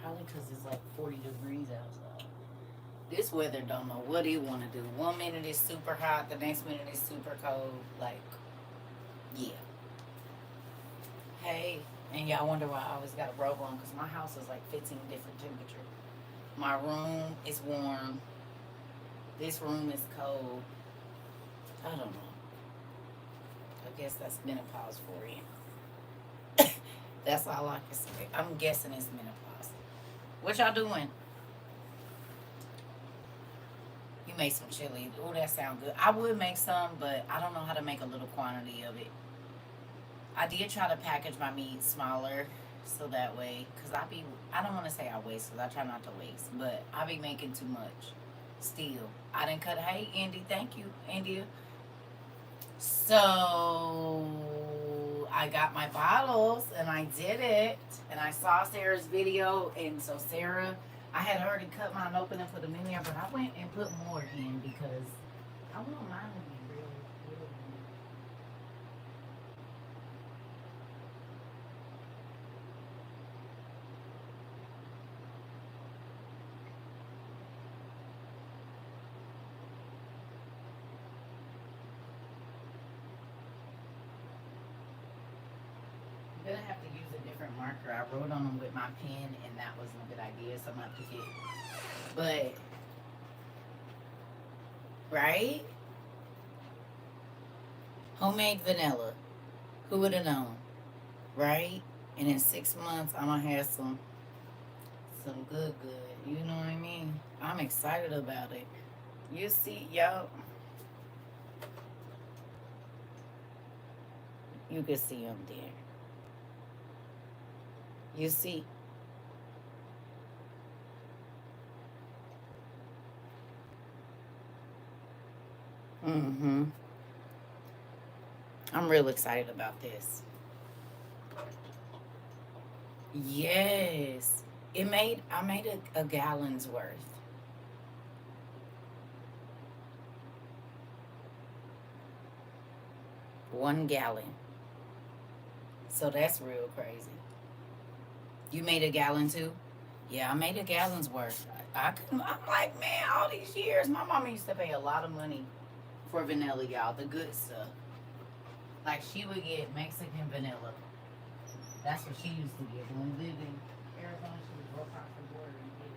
probably because it's like 40 degrees outside. This weather don't know what it want to do. 1 minute it's super hot, the next minute it's super cold. Like, yeah. Hey, and y'all wonder why I always got a robe on because my house is like 15 different temperatures. My room is warm. This room is cold. I don't know. I guess that's menopause for you. That's all I can say. I'm guessing it's menopause. What y'all doing? You made some chili. Oh, that sound good. I would make some, but I don't know how to make a little quantity of it. I did try to package my meat smaller so that way, because I don't want to say I waste, because I try not to waste, but I be making too much. Still, I didn't cut. Hey, Andy, thank you, India. So I got my bottles and I did it. And I saw Sarah's video. And so Sarah, I had already cut mine open and put them in there, but I went and put more in because I want mine to be real, real. I'm gonna have to use a different marker. I wrote on them with my pen, and that wasn't a good idea. So I'm gonna have to get. But right, homemade vanilla. Who would have known? Right? And in 6 months, I'm gonna have some good. You know what I mean? I'm excited about it. You see, y'all, you can see them there. You see, mm-hmm. I'm real excited about this. Yes, I made a gallon's worth. 1 gallon. So that's real crazy. You made a gallon too? Yeah, I made a gallon's worth. I couldn't. I'm like, man, all these years, my mama used to pay a lot of money for vanilla, y'all, the good stuff. Like she would get Mexican vanilla. That's what she used to get. When we lived in Arizona, she would go across the border and get it.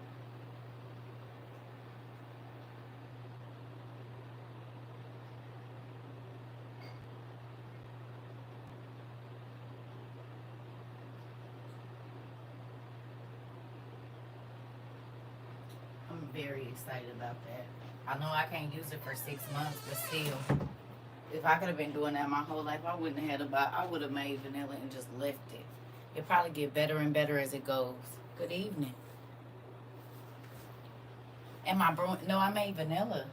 I'm very excited about that. I know I can't use it for 6 months, but still, if I could have been doing that my whole life, I wouldn't have had about. I would have made vanilla and just left it. It probably get better and better as it goes. Good evening. And my bro, no, I made vanilla.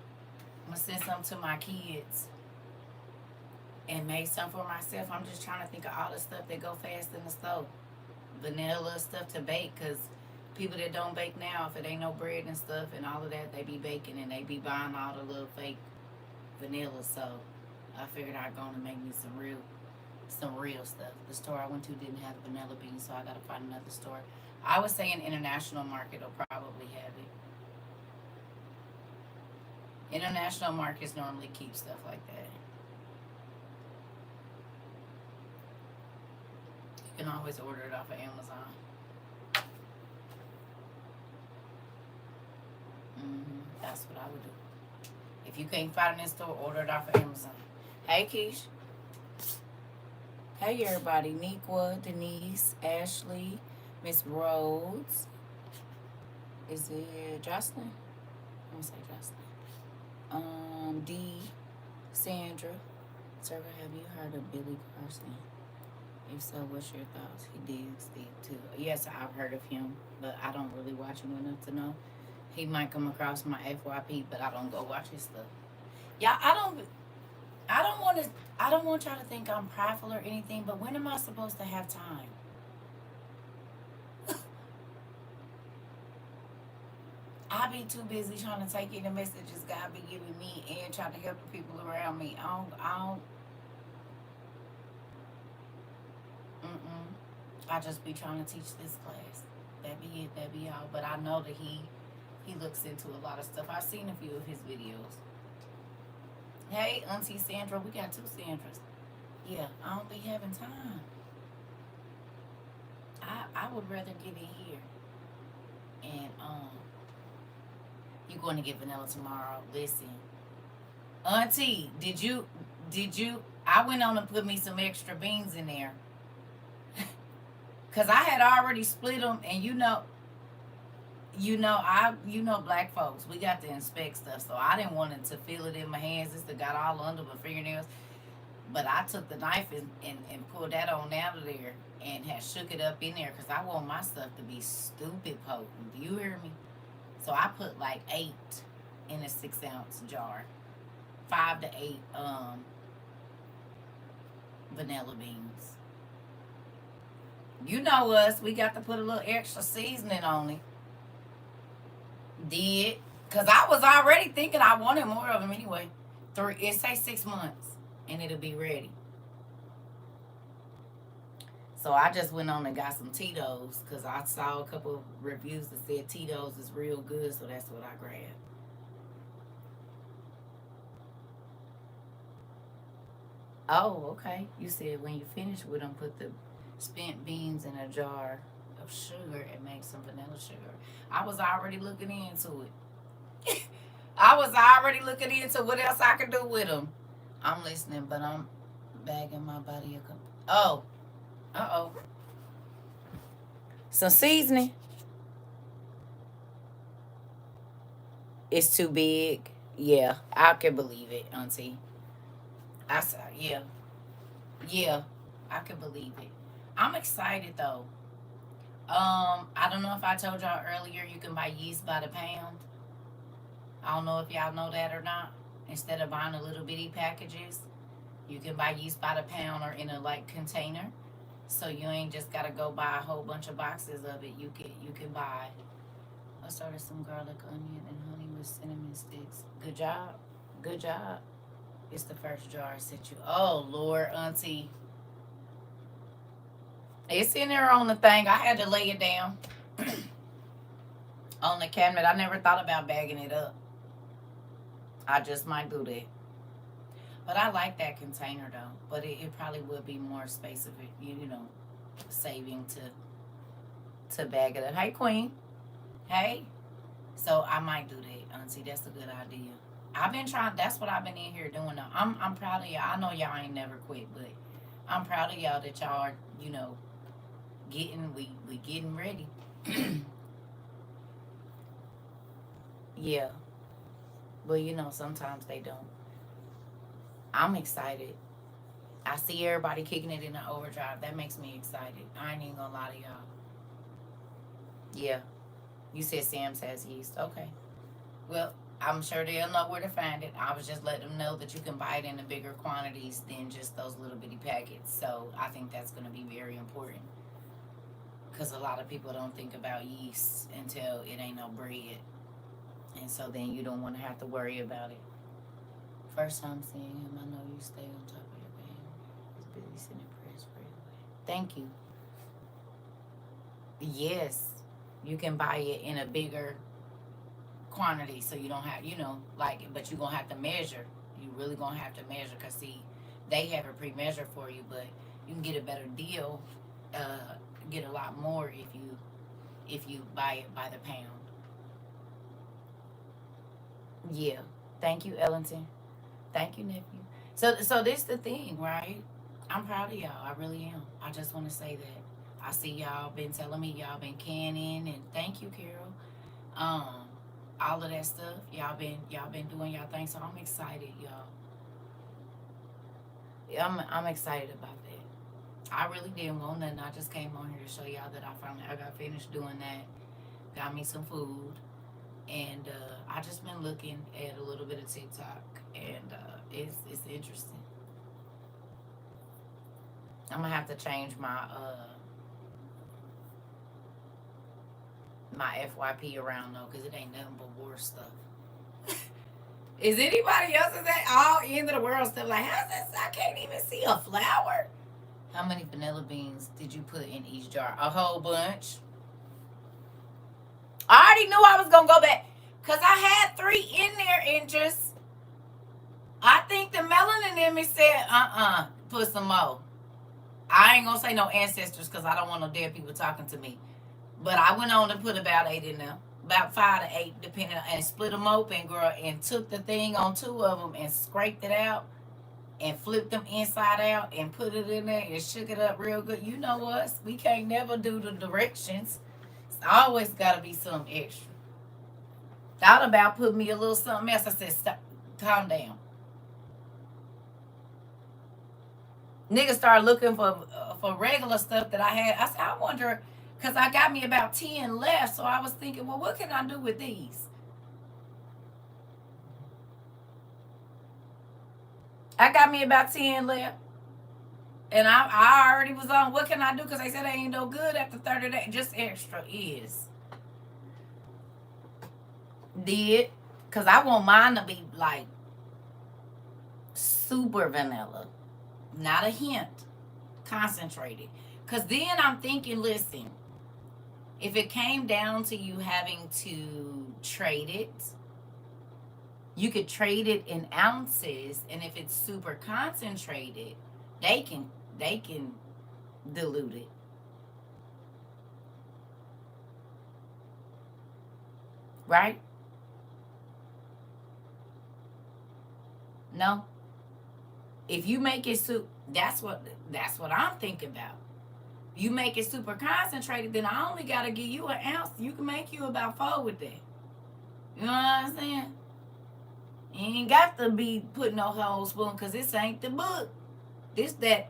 I'm gonna send some to my kids and made some for myself. I'm just trying to think of all the stuff that go fast in the stove. Vanilla stuff to bake, cause people that don't bake now, if it ain't no bread and stuff and all of that, they be baking and they be buying all the little fake vanilla. So I figured I'd go and make me some real stuff. The store I went to didn't have vanilla beans, so I gotta find another store. I would say an international market will probably have it. International markets normally keep stuff like that. You can always order it off of Amazon. That's what I would do. If you can't find it in store, order it off of Amazon. Hey, Keish. Hey, everybody. Nequa, Denise, Ashley, Miss Rhodes. Is it Jocelyn? I'm gonna say Jocelyn. D, Sandra. Sir, have you heard of Billy Carson? If so, what's your thoughts? He did Steve too. Yes, I've heard of him, but I don't really watch him enough to know. He might come across my FYP, but I don't go watch his stuff. Yeah, I don't want to. I don't want y'all to think I'm prideful or anything. But when am I supposed to have time? I be too busy trying to take in the messages God be giving me and trying to help the people around me. Mm-mm. I just be trying to teach this class. That's it, baby, y'all. But I know that he looks into a lot of stuff. I've seen a few of his videos. Hey, Auntie Sandra, we got two Sandras. Yeah, I don't be having time. I would rather get in here and you going to get vanilla tomorrow. Listen, Auntie, did you I went on and put me some extra beans in there. Cause I had already split them, and black folks, we got to inspect stuff, so I didn't want it to feel it in my hands. This got all under my fingernails. But I took the knife and pulled that on out of there and had shook it up in there because I want my stuff to be stupid potent. Do you hear me? So I put like 8 in a 6-ounce jar, 5 to 8 vanilla beans. You know us, we got to put a little extra seasoning on it. Did, because I was already thinking I wanted more of them anyway. It say 6 months and it'll be ready. So I just went on and got some Tito's because I saw a couple of reviews that said Tito's is real good, so that's what I grabbed. Oh, okay. You said when you finish with them, put the spent beans in a jar of sugar and make some vanilla sugar. I was already looking into it. I was already looking into what else I could do with them. I'm listening, but I'm bagging my body a couple. Oh, uh-oh. Some seasoning. It's too big. Yeah, I can believe it, Auntie. I said, yeah. Yeah, I can believe it. I'm excited though. I don't know if I told y'all earlier you can buy yeast by the pound. I don't know if y'all know that or not. Instead of buying the little bitty packages, you can buy yeast by the pound or in a like container. So you ain't just gotta go buy a whole bunch of boxes of it. You can buy. I started some garlic, onion, and honey with cinnamon sticks. Good job. Good job. It's the first jar I sent you. Oh Lord, Auntie. It's in there on the thing. I had to lay it down on the cabinet. I never thought about bagging it up. I just might do that. But I like that container though. But it probably would be more space of it, saving to bag it up. Hey Queen. Hey. So I might do that, Auntie. That's a good idea. I've been trying. That's what I've been in here doing. Though. I'm proud of y'all. I know y'all ain't never quit, but I'm proud of y'all that y'all are we getting ready. Yeah, but sometimes they don't. I'm excited. I see everybody kicking it in the overdrive. That makes me excited. I ain't even gonna lie to y'all. Yeah, you said Sam's has yeast. Okay. Well, I'm sure they'll know where to find it. I was just letting them know that you can buy it in the bigger quantities than just those little bitty packets. So I think that's going to be very important because a lot of people don't think about yeast until it ain't no bread. And so then you don't want to have to worry about it. First time seeing him, I know you stay on top of your game. He's busy sending prayers for you. Thank you. Yes, you can buy it in a bigger quantity so you don't have, but you're going to have to measure. You really going to have to measure because, see, they have a pre-measure for you, but you can get a better deal, get a lot more if you buy it by the pound. Yeah. Thank you, Ellington. Thank you, nephew. So this the thing, right? I'm proud of y'all. I really am. I just want to say that. I see y'all been telling me y'all been canning, and thank you, Carol. All of that stuff. Y'all been doing y'all thing, so I'm excited, y'all. Yeah, I'm excited about that. I really didn't want nothing. I just came on here to show y'all that I got finished doing that. Got me some food. And I just been looking at a little bit of TikTok, and it's interesting. I'm gonna have to change my FYP around though, cause it ain't nothing but war stuff. Is anybody else is that all end of the world stuff? Like, how's this? I can't even see a flower. How many vanilla beans did you put in each jar? A whole bunch. already knew I was gonna go back because I had 3 in there and just I think the melanin in me said, put some more. I ain't gonna say no ancestors because I don't want no dead people talking to me. But I went on to put about 8 in there. About 5 to 8, depending on, and split them open, girl, and took the thing on 2 of them and scraped it out and flipped them inside out and put it in there and shook it up real good. You know us, we can't never do the directions. It's always got to be some extra. Thought about putting me a little something else. I said, stop, calm down. Niggas started looking for regular stuff that I had. I said, I wonder, because I got me about 10 left, so I was thinking, well, what can I do with these? I got me about 10 left. And I already was on, what can I do? Because they said they ain't no good after 30 days. Just extra is. Did. Because I want mine to be like super vanilla. Not a hint. Concentrated. Because then I'm thinking, listen, if it came down to you having to trade it, you could trade it in ounces, and if it's super concentrated, they can dilute it. Right? No. If you make it that's what I'm thinking about. You make it super concentrated, then I only gotta give you an ounce. You can make you about 4 with that. You know what I'm saying? You ain't got to be putting no whole spoon because this ain't the book. This that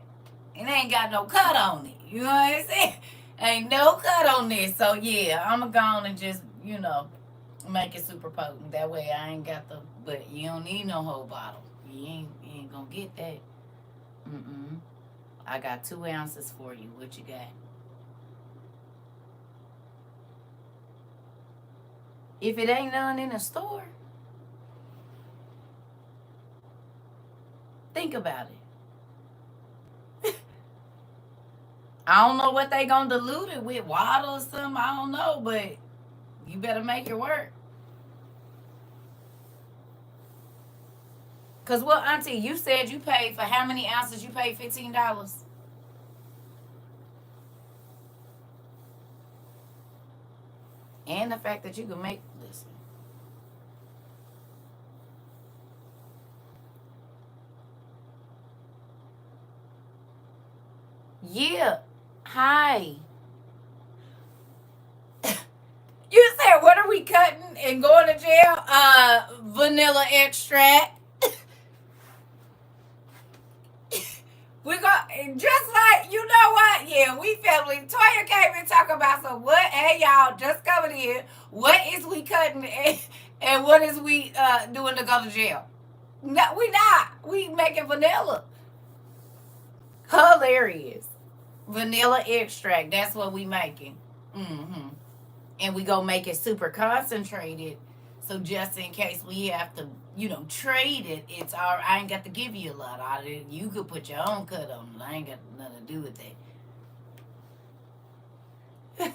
it ain't got no cut on it. You know what I'm saying? Ain't no cut on this. So yeah, I'ma go on and just, make it super potent. That way I ain't got the but you don't need no whole bottle. You ain't gonna get that. I got 2 ounces for you. What you got? If it ain't none in the store, think about it. I don't know what they gonna dilute it with, water or something. I don't know, but you better make it work. Cause what, Auntie, you said you paid for how many ounces? You paid $15. And the fact that you can make this. Yeah. Hi. You said, what are we cutting and going to jail? Vanilla extract. We got just like, you know what? Yeah, we family. Toya came and talk about some what? Hey y'all, just coming in. What is we cutting and what is we doing to go to jail? No, we not. We making vanilla. Hilarious. Vanilla extract. That's what we making. And we gonna make it super concentrated. So just in case we have to, trade it, it's all. I ain't got to give you a lot out of it. You could put your own cut on it. I ain't got nothing to do with that.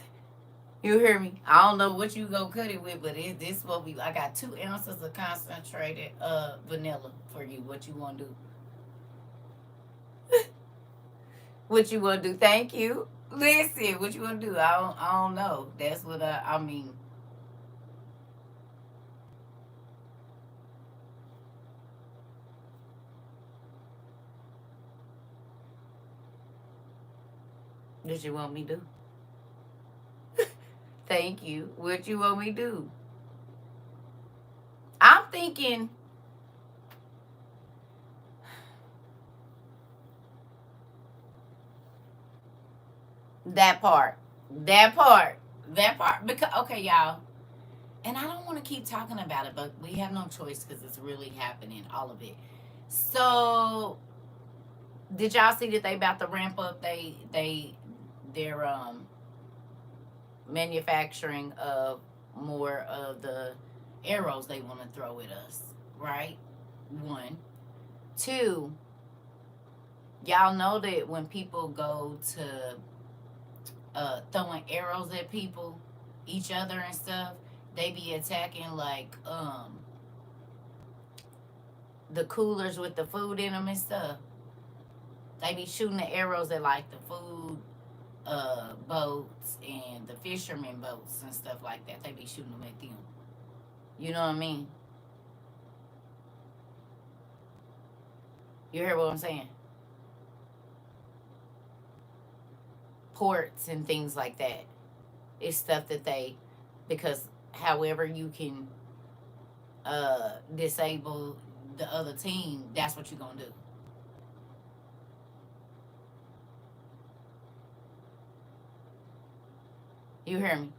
You hear me? I don't know what you gonna cut it with, but this what we. I got 2 ounces of concentrated vanilla for you. What you want to do? What you want to do? Thank you. Listen, what you want to do? I don't know. That's what I mean. What you want me to do? Thank you. What you want me to do? I'm thinking that part. Because okay, y'all. And I don't want to keep talking about it, but we have no choice because it's really happening, all of it. So, did y'all see that they about to ramp up their manufacturing of more of the arrows they want to throw at us, right? 1. 2, y'all know that when people go to throwing arrows at people, each other and stuff, they be attacking the coolers with the food in them and stuff. They be shooting the arrows at like the food boats and the fishermen boats and stuff like that. They be shooting them at them. You know what I mean? You hear what I'm saying? Ports and things like that. It's stuff that they, because however you can disable the other team, that's what you're gonna do. You hear me?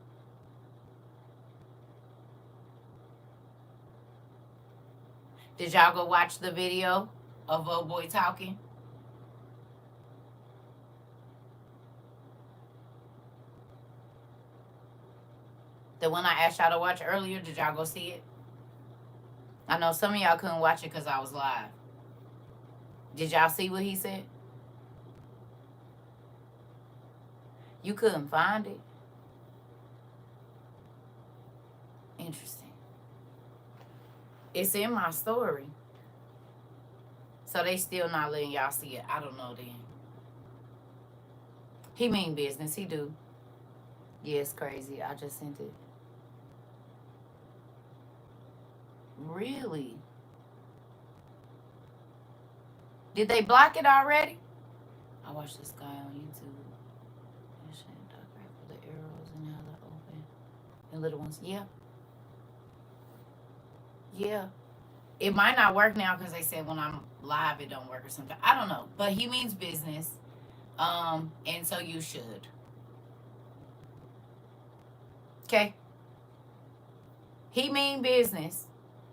Did y'all go watch the video of old boy talking? The one I asked y'all to watch earlier, did y'all go see it? I know some of y'all couldn't watch it because I was live. Did y'all see what he said? You couldn't find it? Interesting. It's in my story. So they still not letting y'all see it. I don't know then. He mean business. He do. Yeah, it's crazy. I just sent it. Really? Did they block it already? I watched this guy on YouTube. The arrows and how they open. And little ones. Yeah. Yeah. It might not work now because they said when I'm live it don't work or something. I don't know. But he means business. And so you should. Okay? He mean business.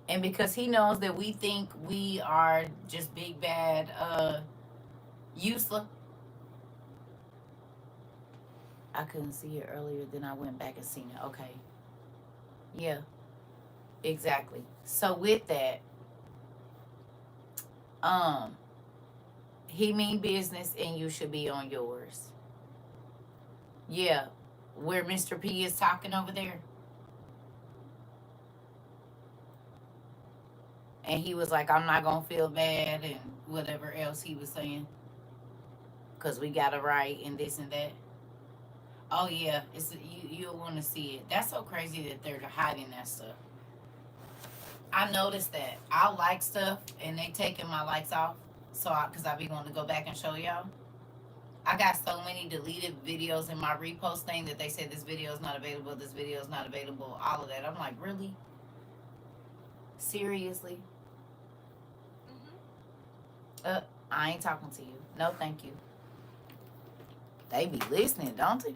And because he knows that we think we are just big bad useless. I couldn't see it earlier, then I went back and seen it. Okay. Yeah. Exactly. So with that, he mean business and you should be on yours. Yeah. Where Mr. P is talking over there. And he was like, I'm not gonna feel bad and whatever else he was saying. Cause we got a right and this and that. Oh yeah, you'll want to see it. That's so crazy that they're hiding that stuff. I noticed that I like stuff and they taking my likes off, so because I be wanting to go back and show y'all. I got so many deleted videos in my repost thing that they said this video is not available, this video is not available, all of that. I'm like, really? Seriously? I ain't talking to you. No, thank you. They be listening, don't they?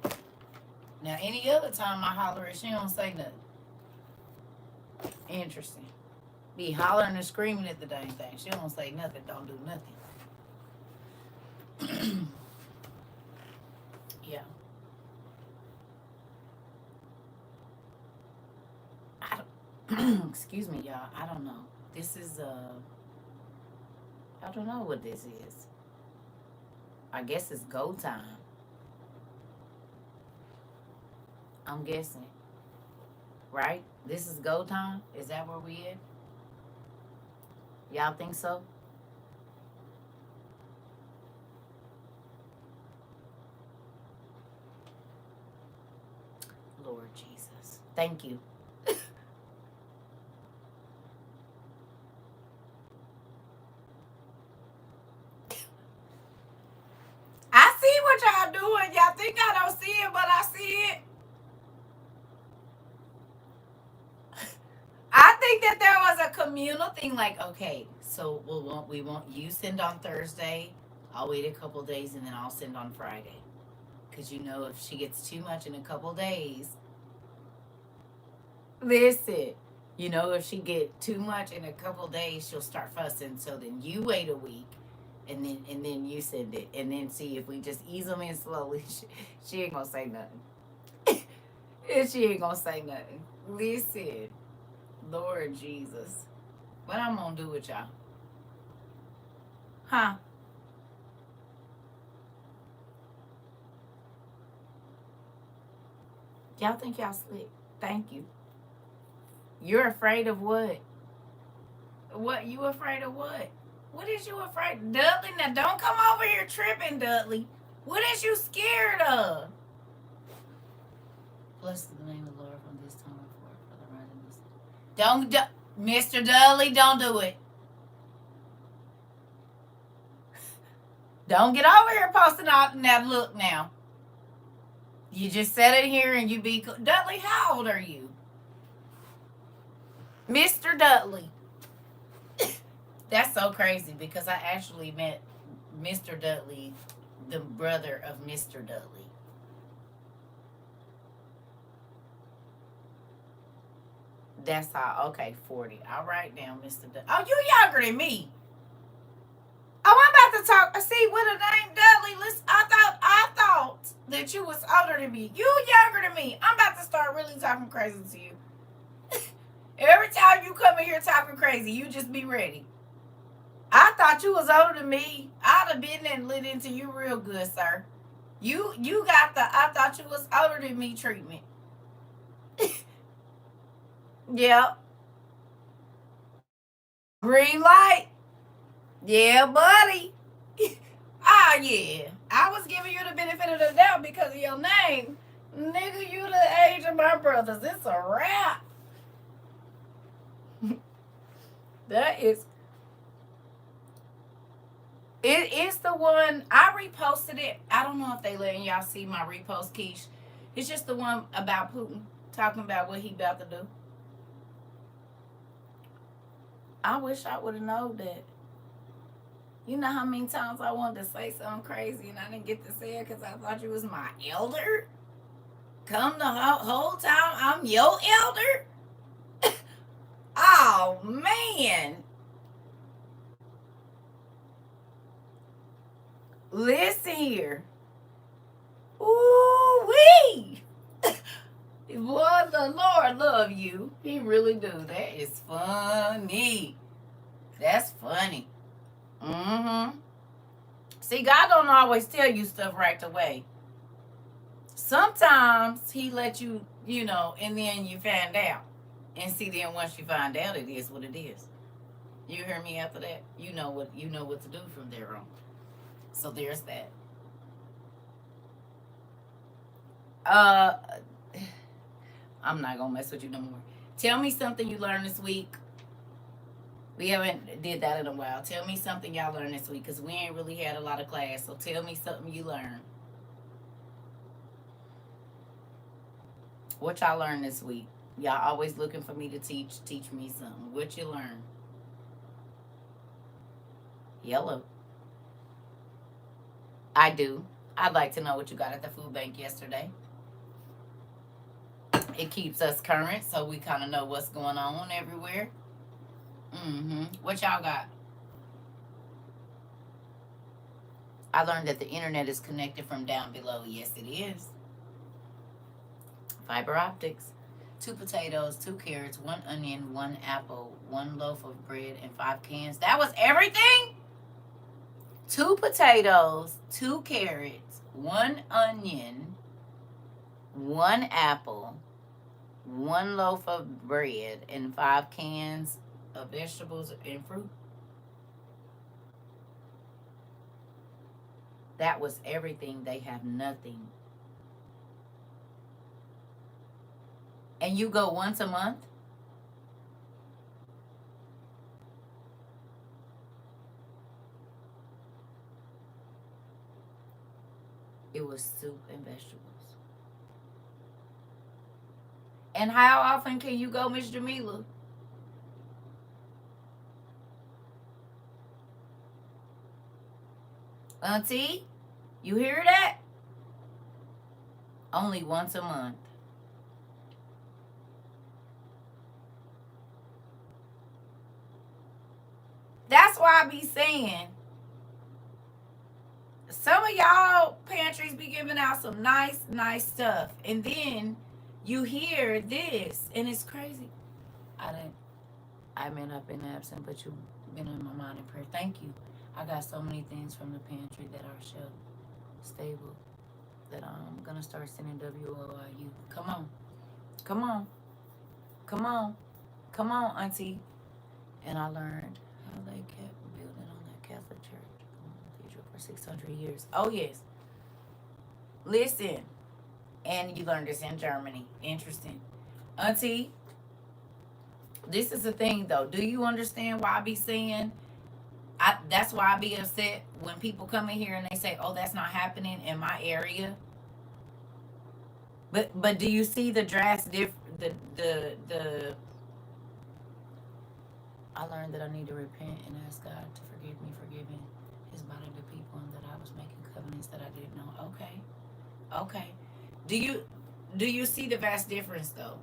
Now, any other time I holler at she don't say nothing. Interesting. Be hollering and screaming at the dang thing. She don't say nothing, don't do nothing. Yeah. I don't, excuse me, y'all. I don't know. This is I don't know what this is. I guess it's go time. I'm guessing. Right? This is go time? Is that where we at? Y'all think so? Lord Jesus. Thank you. I see what y'all doing. Y'all think I don't see it, but I see it. I think that there was a communal thing like, okay, so we want you send on Thursday. I'll wait a couple days and then I'll send on Friday. Because you know, if she gets too much in a couple days, listen, you know, if she get too much in a couple days, she'll start fussing. So then you wait a week, and then you send it, and then see if we just ease them in slowly. She ain't gonna say nothing. She ain't gonna say nothing. Listen, Lord Jesus, what I'm gonna do with y'all? Huh? Y'all think y'all slick? Thank you. You're afraid of what? What you afraid of what? What is you afraid? Dudley, now don't come over here tripping, Dudley. What is you scared of? Bless the name of the Lord from this time forth for the rising. Don't, Mr. Dudley, don't do it. Don't get over here posting out in that look now. You just sit in here and you be... Dudley, how old are you? Mr. Dudley. That's so crazy because I actually met Mr. Dudley, the brother of Mr. Dudley. That's how... Okay, 40. All right now, Mr. Dudley. Oh, you younger than me. Oh, I'm about to talk. See, with a name Dudley, listen, I thought that you was older than me. You younger than me. I'm about to start really talking crazy to you. Every time you come in here talking crazy, you just be ready. I thought you was older than me. I'd have been and lit into you real good, sir. You got the I thought you was older than me treatment. Yep. Green light. Yeah, buddy. Ah, yeah. I was giving you the benefit of the doubt because of your name. Nigga, you the age of my brothers. It's a wrap. That is... It is the one... I reposted it. I don't know if they letting y'all see my repost, Keish. It's just the one about Putin. Talking about what he about to do. I wish I would have known that. You know how many times I wanted to say something crazy and I didn't get to say it because I thought you was my elder? Come the whole time I'm your elder? Oh, man. Listen here. Ooh-wee. Boy, the Lord love you. He really do. That is funny. That's funny. Mm-hmm. See, God don't always tell you stuff right away. Sometimes he let you, and then you find out. And see, then once you find out, it is what it is. You hear me after that? You know what to do from there on. So there's that. I'm not gonna mess with you no more. Tell me something you learned this week. We haven't did that in a while. Tell me something y'all learned this week because we ain't really had a lot of class. So tell me something you learned. What y'all learned this week? Y'all always looking for me to teach me something. What you learned? Yellow. I do. I'd like to know what you got at the food bank yesterday. It keeps us current, so we kind of know what's going on everywhere. What y'all got? I learned that the internet is connected from down below. Yes, it is. Fiber optics. 2 potatoes, 2 carrots, 1 onion, 1 apple, 1 loaf of bread, and 5 cans. That was everything? 2 potatoes, 2 carrots, 1 onion, 1 apple, 1 loaf of bread, and 5 cans of vegetables and fruit. That was everything. They have nothing. And you go once a month? It was soup and vegetables. And how often can you go, Miss Jamila? Auntie, you hear that? Only once a month. That's why I be saying, some of y'all pantries be giving out some nice stuff. And then you hear this, and it's crazy. I may not have been absent, but you've been in my mind and prayer. Thank you. I got so many things from the pantry that are shelf stable that I'm going to start sending WOIU. Come on. Come on. Come on. Come on, Auntie. And I learned how they kept building on that Catholic church for 600 years. Oh, yes. Listen. And you learned this in Germany. Interesting. Auntie, this is the thing, though. Do you understand why I be saying... that's why I be upset when people come in here and they say, "Oh, that's not happening in my area." But do you see the the I learned that I need to repent and ask God to forgive me for giving His body to people, and that I was making covenants that I didn't know. Okay, okay. Do you see the vast difference though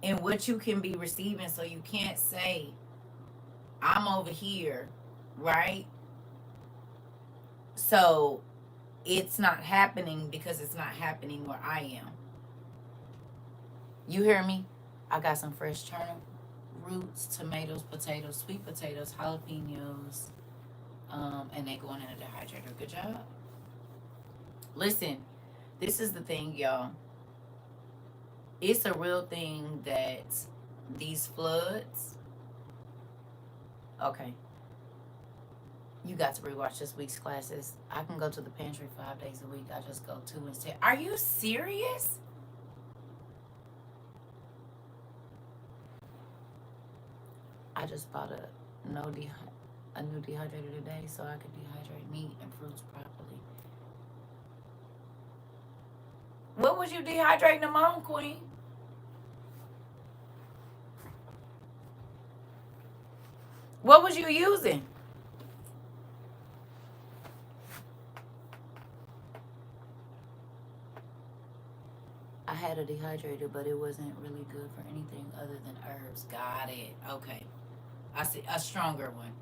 in what you can be receiving? So you can't say I'm over here, right? So it's not happening because it's not happening where I am. You hear me? I got some fresh turnip roots, tomatoes, potatoes, sweet potatoes, jalapenos, and they going in a dehydrator. Good job. Listen, this is the thing, y'all. It's a real thing that these floods. Okay, you got to rewatch this week's classes. I can go to the pantry 5 days a week. I just go 2 instead. Are you serious? I just bought a new dehydrator today so I could dehydrate meat and fruits properly. What was you dehydrating them on, Queen? What was you using? I had a dehydrator, but it wasn't really good for anything other than herbs. Got it. Okay. I see a stronger one.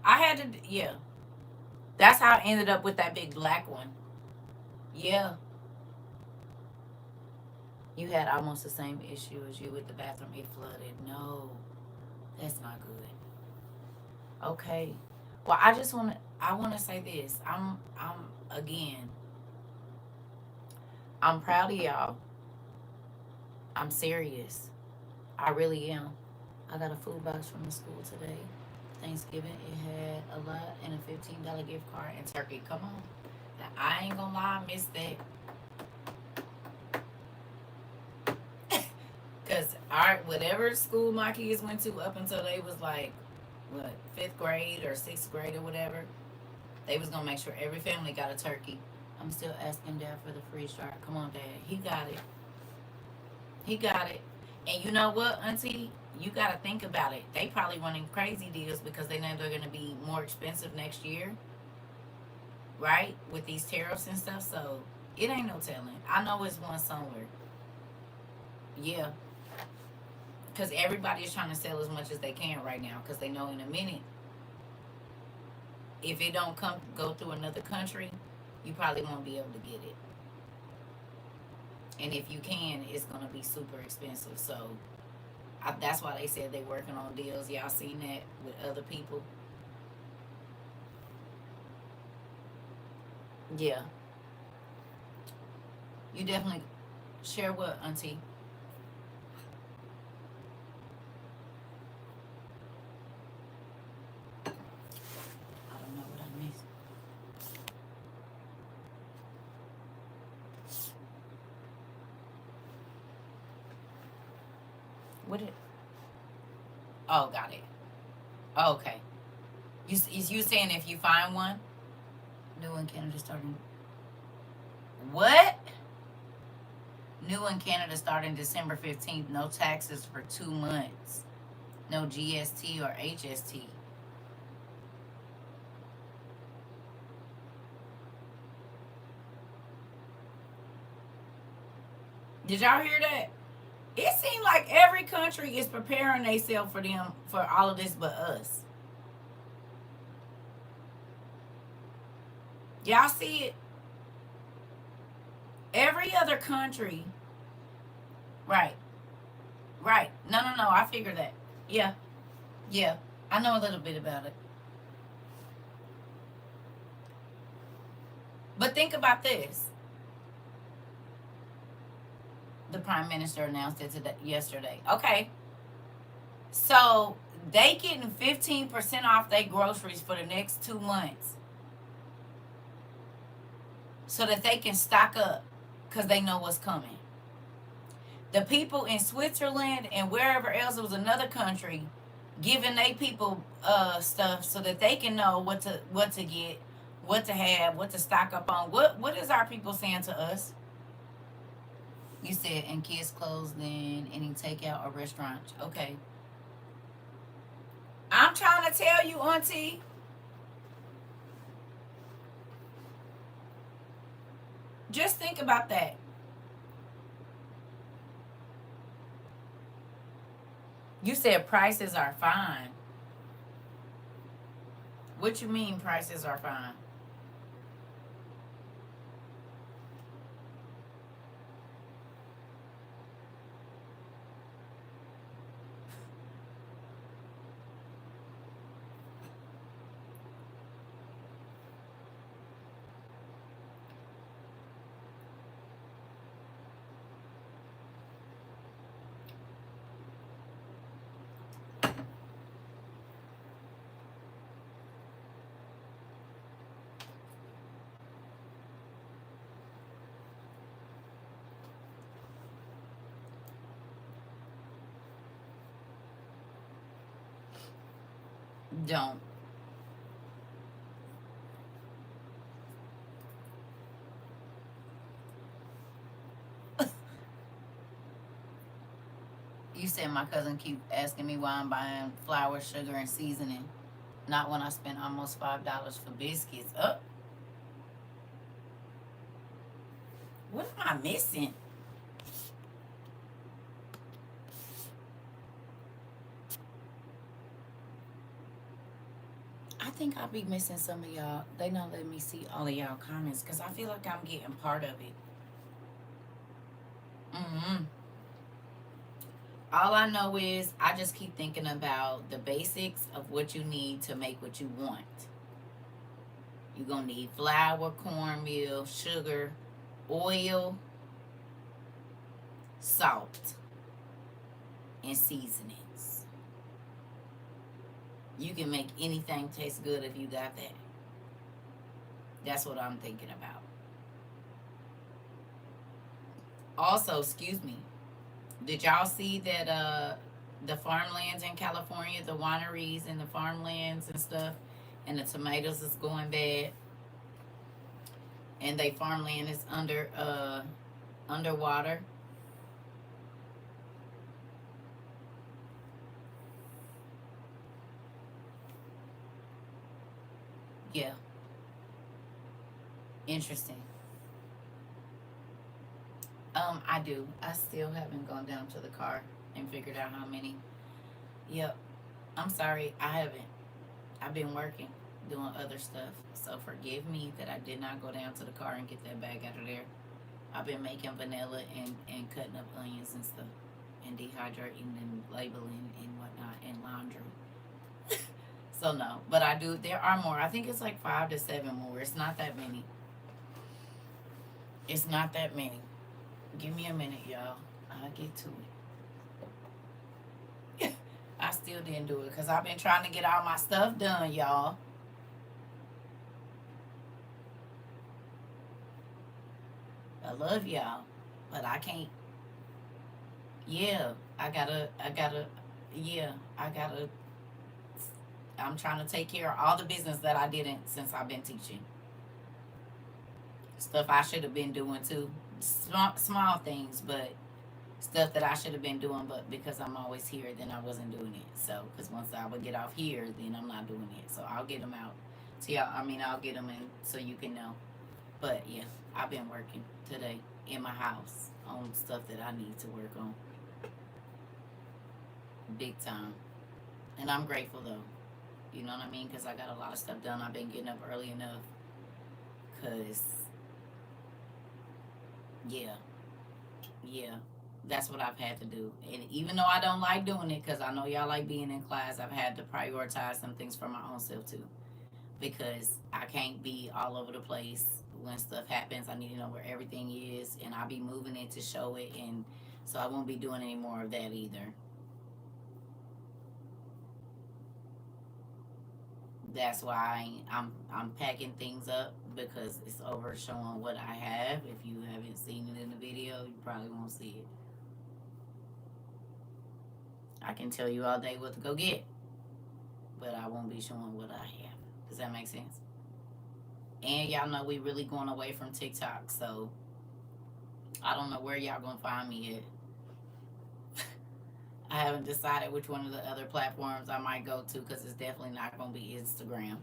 I had to, yeah. That's how I ended up with that big black one. Yeah. You had almost the same issue as you with the bathroom. It flooded. No, that's not good. Okay. Well, I want to say this. Again, I'm proud of y'all. I'm serious. I really am. I got a food box from the school today. Thanksgiving, it had a lot and a $15 gift card and turkey. Come on. Now, I ain't gonna lie, I missed that. Because whatever school my kids went to up until they was like, what, 5th grade or 6th grade or whatever, they was gonna make sure every family got a turkey. I'm still asking Dad for the freeze dryer. Come on, Dad. He got it. He got it. And you know what, Auntie? You got to think about it. They probably running crazy deals because they know they're going to be more expensive next year, right? With these tariffs and stuff. So it ain't no telling. I know it's one somewhere. Yeah. Because everybody is trying to sell as much as they can right now because they know in a minute, if it don't go through another country, you probably won't be able to get it. And if you can, it's going to be super expensive. So that's why they said they working on deals. Y'all seen that with other people? Yeah. You definitely share what, Auntie? I don't know what I missed. What it? Oh, got it. Oh, okay. Is you saying if you find one? New in Canada starting. What? New in Canada starting December 15th. No taxes for 2 months. No GST or HST. Did y'all hear that? It seems like every country is preparing themselves for all of this but us. Y'all see it? Every other country. Right. Right. No. I figured that. Yeah. Yeah. I know a little bit about it. But think about this. The prime minister announced it yesterday. Okay. So they getting 15% off their groceries for the next 2 months so that they can stock up because they know what's coming. The people in Switzerland and wherever else, it was another country, giving they people stuff so that they can know what to get, what to have, what to stock up on. What is our people saying to us? You said in kids' clothes, then any takeout or restaurant. Okay. I'm trying to tell you, Auntie. Just think about that. You said prices are fine. What you mean prices are fine? Don't. You said my cousin keep asking me why I'm buying flour, sugar, and seasoning. Not when I spent almost $5 for biscuits. What am I missing? I think I'll be missing some of y'all. They not letting me see all of y'all comments because I feel like I'm getting part of it. Mm-hmm. All I know is I just keep thinking about the basics of what you need to make what you want. You're going to need flour, cornmeal, sugar, oil, salt, and seasonings. You can make anything taste good if you got that. That's what I'm thinking about. Also, excuse me, did y'all see that the farmlands in California, the wineries and the farmlands and stuff, and the tomatoes is going bad, and they farmland is underwater. Yeah, interesting. I do. I still haven't gone down to the car and figured out how many. Yep. I'm sorry, I haven't. I've been working, doing other stuff. So forgive me that I did not go down to the car and get that bag out of there. I've been making vanilla and cutting up onions and stuff, and dehydrating and labeling and whatnot and laundry. So no, but I do. There are more. I think it's like 5 to 7 more. It's not that many. It's not that many. Give me a minute, y'all. I'll get to it. I still didn't do it because I've been trying to get all my stuff done, y'all. I love y'all, but I can't. Yeah, yeah, I gotta, I'm trying to take care of all the business that I didn't since I've been teaching. Stuff I should have been doing too. Small things, but stuff that I should have been doing, but because I'm always here, then I wasn't doing it. So, because once I would get off here, then I'm not doing it. So I'll get them out to y'all. I mean, I'll get them in so you can know. But yeah, I've been working today in my house on stuff that I need to work on, big time. And I'm grateful though. You know what I mean? Because I got a lot of stuff done. I've been getting up early enough. Because, yeah, yeah, that's what I've had to do. And even though I don't like doing it, because I know y'all like being in class, I've had to prioritize some things for my own self too. Because I can't be all over the place when stuff happens. I need to know where everything is, and I'll be moving it to show it. And so I won't be doing any more of that either. That's why I'm packing things up, because it's over showing what I have. If you haven't seen it in the video, you probably won't see it. I can tell you all day what to go get, but I won't be showing what I have. Does that make sense? And y'all know we really going away from TikTok, so I don't know where y'all gonna find me at. I haven't decided which one of the other platforms I might go to, because it's definitely not gonna be Instagram.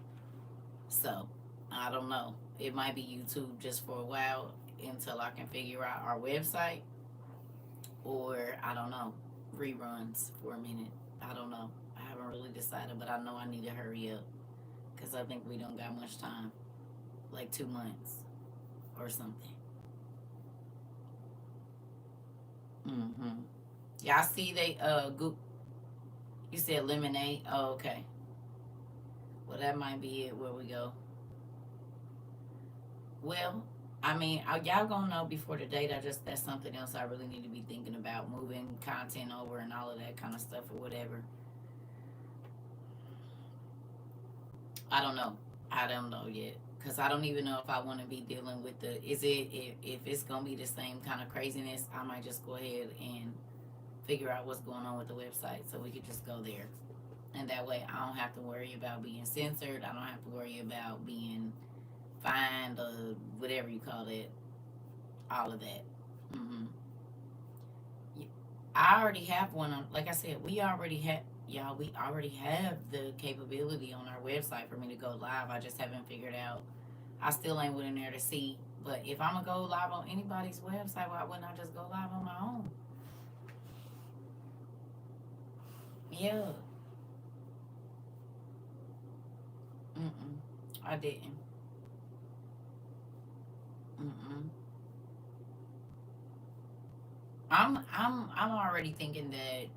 So I don't know. It might be YouTube just for a while until I can figure out our website, or I don't know, reruns for a minute. I don't know. I haven't really decided, but I know I need to hurry up, because I think we don't got much time, like 2 months or something. Mm-hmm. Y'all see they you said lemonade. Oh, okay. Well, that might be it where we go. Well, I mean, y'all gonna know before the date. That's something else I really need to be thinking about, moving content over and all of that kind of stuff or whatever. I don't know. I don't know yet, because I don't even know if I want to be dealing with the. Is it if it's gonna be the same kind of craziness? I might just go ahead and figure out what's going on with the website, so we could just go there, and that way I don't have to worry about being censored. I don't have to worry about being fined or whatever you call it. All of that. Mm-hmm. I already have one on. Like I said, we already have. Y'all, we already have the capability on our website for me to go live. I just haven't figured out. I still ain't went in there to see. But if I'm gonna go live on anybody's website, why wouldn't I just go live on my own? Yeah. Mm-mm. I didn't. Mm-mm. I'm already thinking that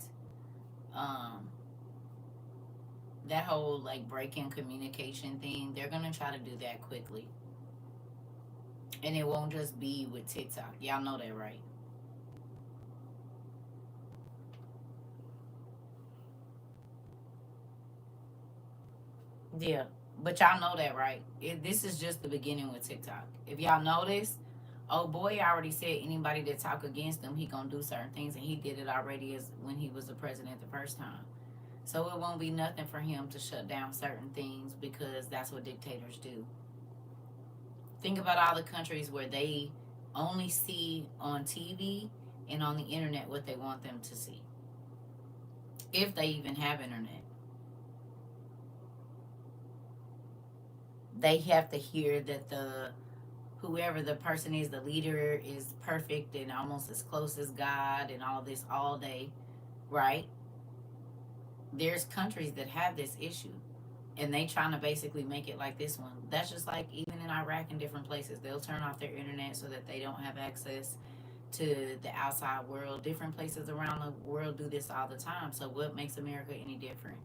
that whole like break in communication thing, they're gonna try to do that quickly. And it won't just be with TikTok. Y'all know that, right? Yeah. But y'all know that, right? This is just the beginning with TikTok. If y'all notice, oh boy already said anybody that talk against him, he gonna do certain things, and he did it already as when he was the president the first time. So it won't be nothing for him to shut down certain things, because that's what dictators do. Think about all the countries where they only see on TV and on the internet what they want them to see, if they even have internet. They have to hear that the whoever the person is, the leader is perfect and almost as close as God and all this all day, right? There's countries that have this issue, and they trying to basically make it like this one. That's just like even in Iraq and different places, they'll turn off their internet so that they don't have access to the outside world. Different places around the world do this all the time. So what makes America any different?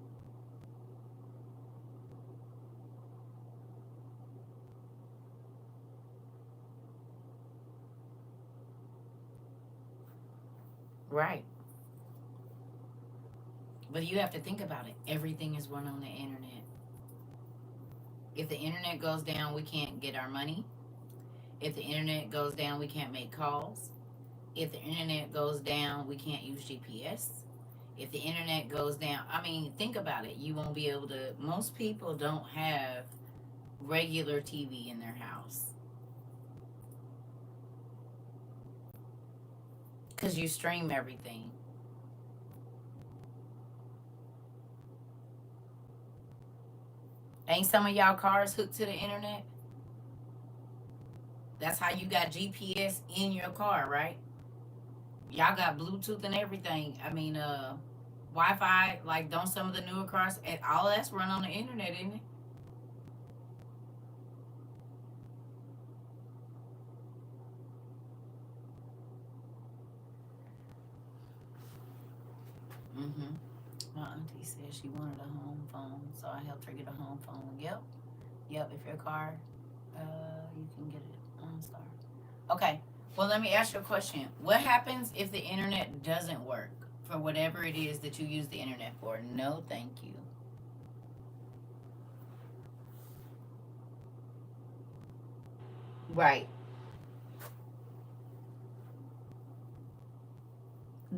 Right. But you have to think about it. Everything is run on the internet. If the internet goes down, we can't get our money. If the internet goes down, we can't make calls. If the internet goes down, we can't use GPS. If the internet goes down, I mean, think about it. You won't be able to. Most people don't have regular TV in their house, because you stream everything. Ain't some of y'all cars hooked to the internet? That's how you got GPS in your car, right? Y'all got Bluetooth and everything. I mean, Wi-Fi. Like, don't some of the newer cars? And all that's run on the internet, isn't it? Mm-hmm. My auntie said she wanted a home phone, so I helped her get a home phone. Yep, yep. If your car, you can get it on Star. Okay. Well, let me ask you a question. What happens if the internet doesn't work for whatever it is that you use the internet for? No, thank you. Right.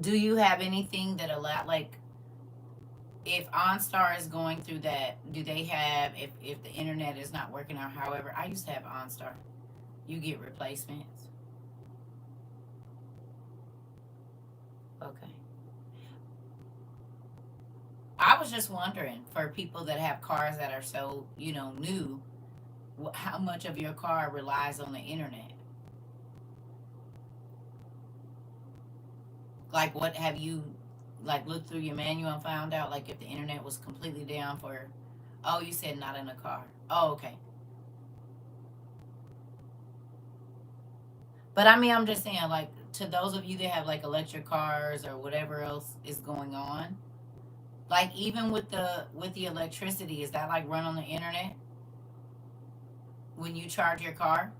Do you have anything that allow, like, if OnStar is going through that, do they have, if the internet is not working or however, I used to have OnStar. You get replacements. Okay. I was just wondering for people that have cars that are so, new, how much of your car relies on the internet? Like, what have you, like, looked through your manual and found out, like, if the internet was completely down for, oh, you said not in a car. Oh, okay. But I mean, I'm just saying, like, to those of you that have, like, electric cars or whatever else is going on, like, even with the electricity, is that, like, run on the internet when you charge your car?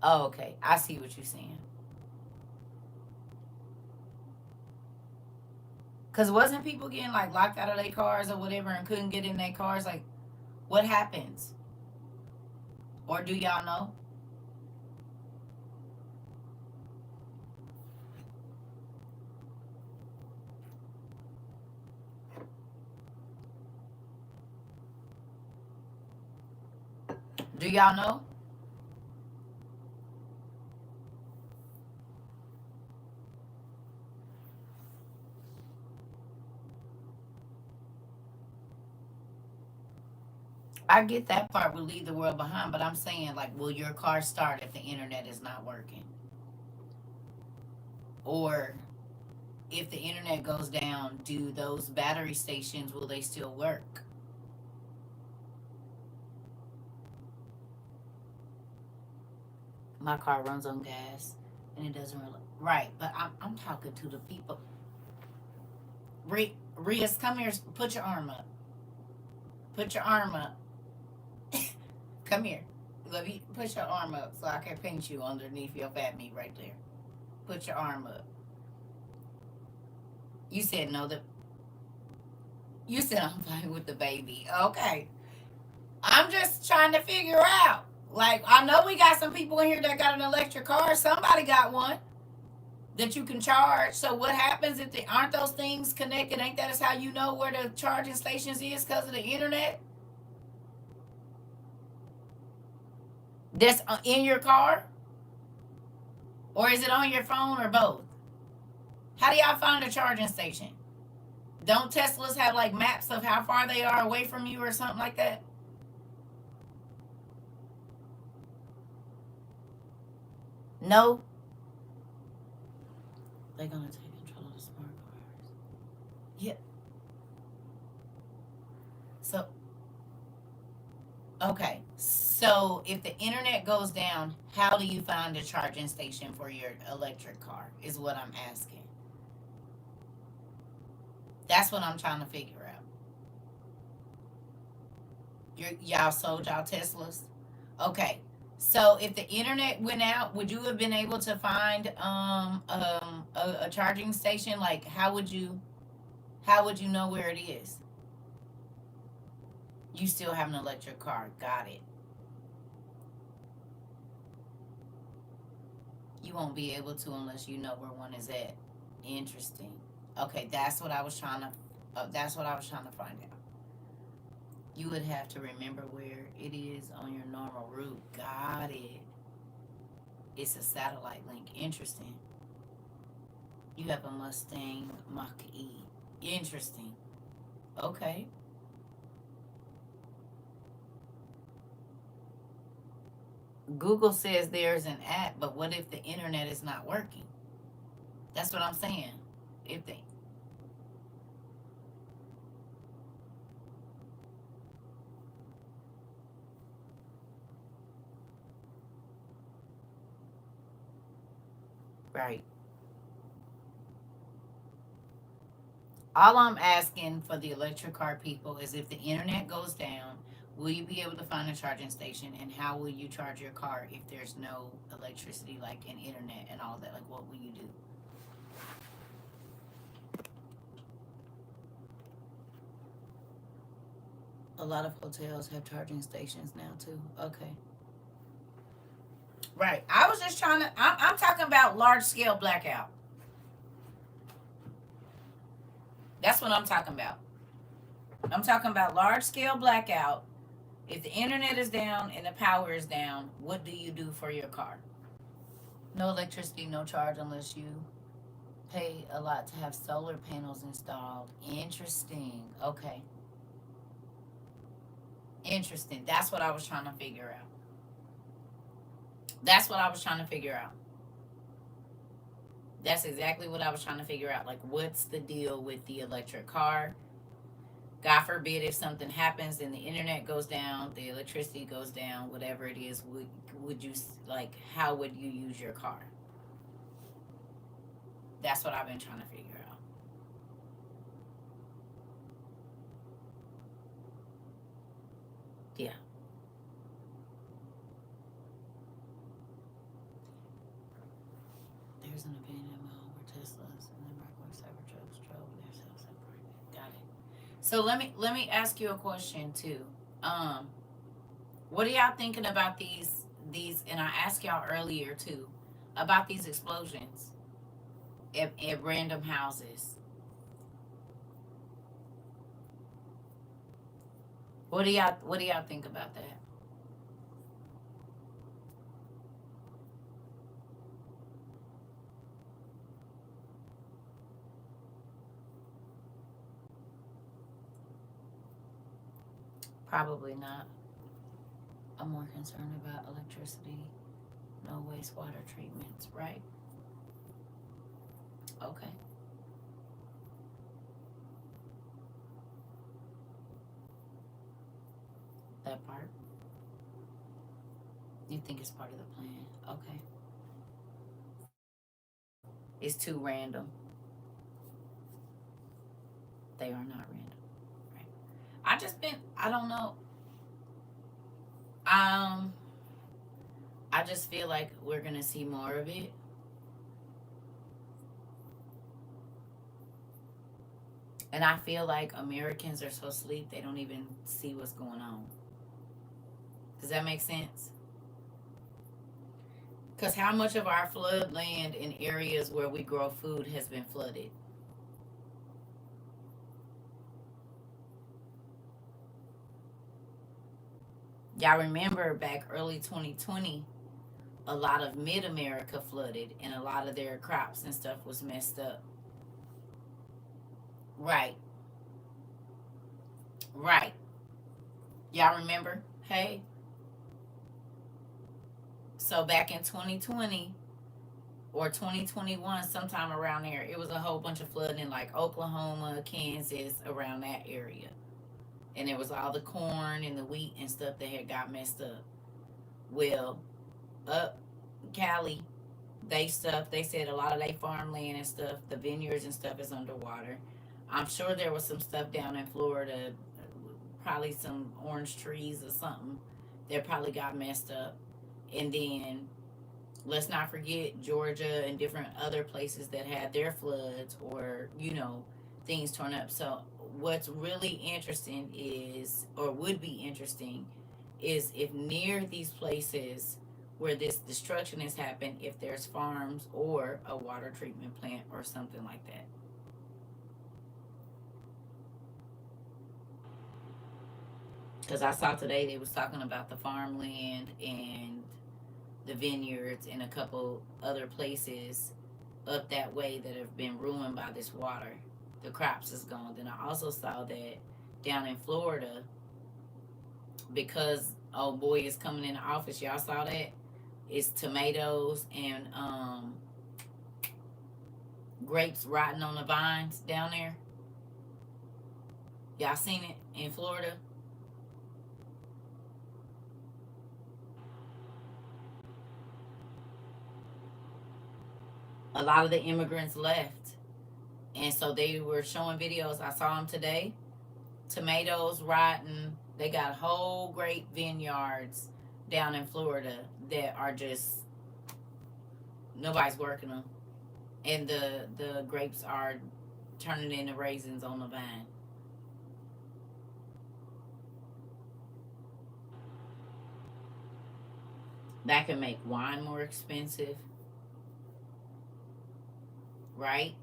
Oh, okay. I see what you're saying. Cause wasn't people getting, like, locked out of their cars or whatever and couldn't get in their cars? Like, what happens? Or do y'all know? Do y'all know? I get that part will leave the world behind, but I'm saying, like, will your car start if the internet is not working? Or if the internet goes down, do those battery stations, will they still work? My car runs on gas and it doesn't really. Right, but I'm talking to the people. Rias, come here. Put your arm up. Put your arm up. Come here. Let me put your arm up so I can pinch you underneath your fat meat right there. Put your arm up. You said no. You said I'm fine with the baby. Okay. I'm just trying to figure out. Like, I know we got some people in here that got an electric car. Somebody got one that you can charge. So what happens if they aren't those things connected? Ain't that is how you know where the charging stations is because of the internet? That's in your car, or is it on your phone, or both? How do y'all find a charging station? Don't Teslas have, like, maps of how far they are away from you or something like that? No, they're gonna take control of the smart cars. Yeah. So okay. So if the internet goes down, how do you find a charging station for your electric car? Is what I'm asking. That's what I'm trying to figure out. Y'all sold y'all Teslas? Okay. So if the internet went out, would you have been able to find a charging station? Like, how would you know where it is? You still have an electric car. Got it. You won't be able to unless you know where one is at. Interesting. Okay, that's what I was trying to find out. You would have to remember where it is on your normal route. Got it. It's a satellite link. Interesting. You have a Mustang Mach E. Interesting. Okay. Google says there's an app, but what if the internet is not working? That's what I'm saying. If they right. All I'm asking for the electric car people is if the internet goes down, will you be able to find a charging station, and how will you charge your car if there's no electricity, like, and internet and all that? Like, what will you do? A lot of hotels have charging stations now too. Okay. Right. I was just trying to. I'm talking about large scale blackout. That's what I'm talking about. I'm talking about large scale blackout. If the internet is down and the power is down, what do you do for your car? No electricity, no charge unless you pay a lot to have solar panels installed. Interesting. Okay. Interesting. That's what I was trying to figure out. That's what I was trying to figure out. That's exactly what I was trying to figure out. Like, what's the deal with the electric car? God forbid if something happens and the internet goes down, the electricity goes down, whatever it is, would you like? How would you use your car? That's what I've been trying to figure out. Yeah. There's an abandoned mall where Teslas and the regular Cybertrucks drove themselves separated. Got it. So let me ask you a question too. Um, what are y'all thinking about these? And I asked y'all earlier too about these explosions at random houses. What do y'all think about that? Probably not. I'm more concerned about electricity, no wastewater treatments, right? Okay, that part. You think it's part of the plan? Okay, it's too random. They are not random, right? I just been. I don't know. Um, I just feel like we're gonna see more of it, and I feel like Americans are so asleep they don't even see what's going on. Does that make sense? Because how much of our flood land in areas where we grow food has been flooded? Y'all remember back early 2020, a lot of mid America flooded and a lot of their crops and stuff was messed up. Right, right. Y'all remember? Hey, so back in 2020 or 2021, sometime around there, it was a whole bunch of flooding in like Oklahoma, Kansas, around that area. And it was all the corn and the wheat and stuff that had got messed up. Well, up Cali, they said a lot of their farmland and stuff, the vineyards and stuff is underwater. I'm sure there was some stuff down in Florida, probably some orange trees or something that probably got messed up. And then let's not forget Georgia and different other places that had their floods or, things torn up. So what's really interesting is, or would be interesting, is if near these places where this destruction has happened, if there's farms or a water treatment plant or something like that. Because I saw today they was talking about the farmland and the vineyards and a couple other places up that way that have been ruined by this water. The crops is gone. Then I also saw that down in Florida, because oh boy is coming in the office. Y'all saw that? It's tomatoes and grapes rotting on the vines down there. Y'all seen it in Florida? A lot of the immigrants left, and so they were showing videos. I saw them today. Tomatoes rotten. They got whole grape vineyards down in Florida that are just nobody's working them, and the grapes are turning into raisins on the vine. That can make wine more expensive, right?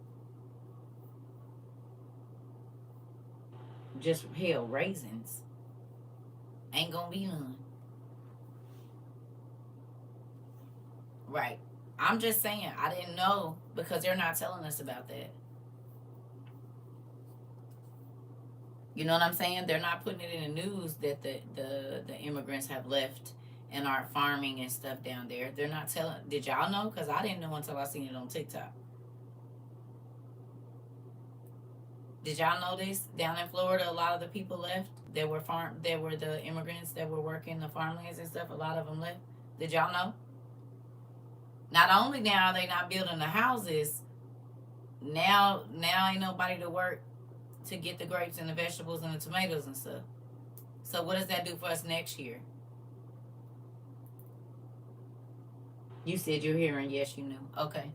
Just hell, raisins ain't gonna be none, right? I'm just saying, I didn't know because they're not telling us about that. You know what I'm saying? They're not putting it in the news that the immigrants have left and are farming and stuff down there. They're not telling. Did y'all know? Because I didn't know until I seen it on TikTok. Did y'all know this? Down in Florida, a lot of the people left. There were the immigrants that were working the farmlands and stuff. A lot of them left. Did y'all know? Not only now are they not building the houses, now ain't nobody to work to get the grapes and the vegetables and the tomatoes and stuff. So what does that do for us next year? You said you're hearing. Yes, you knew. Okay.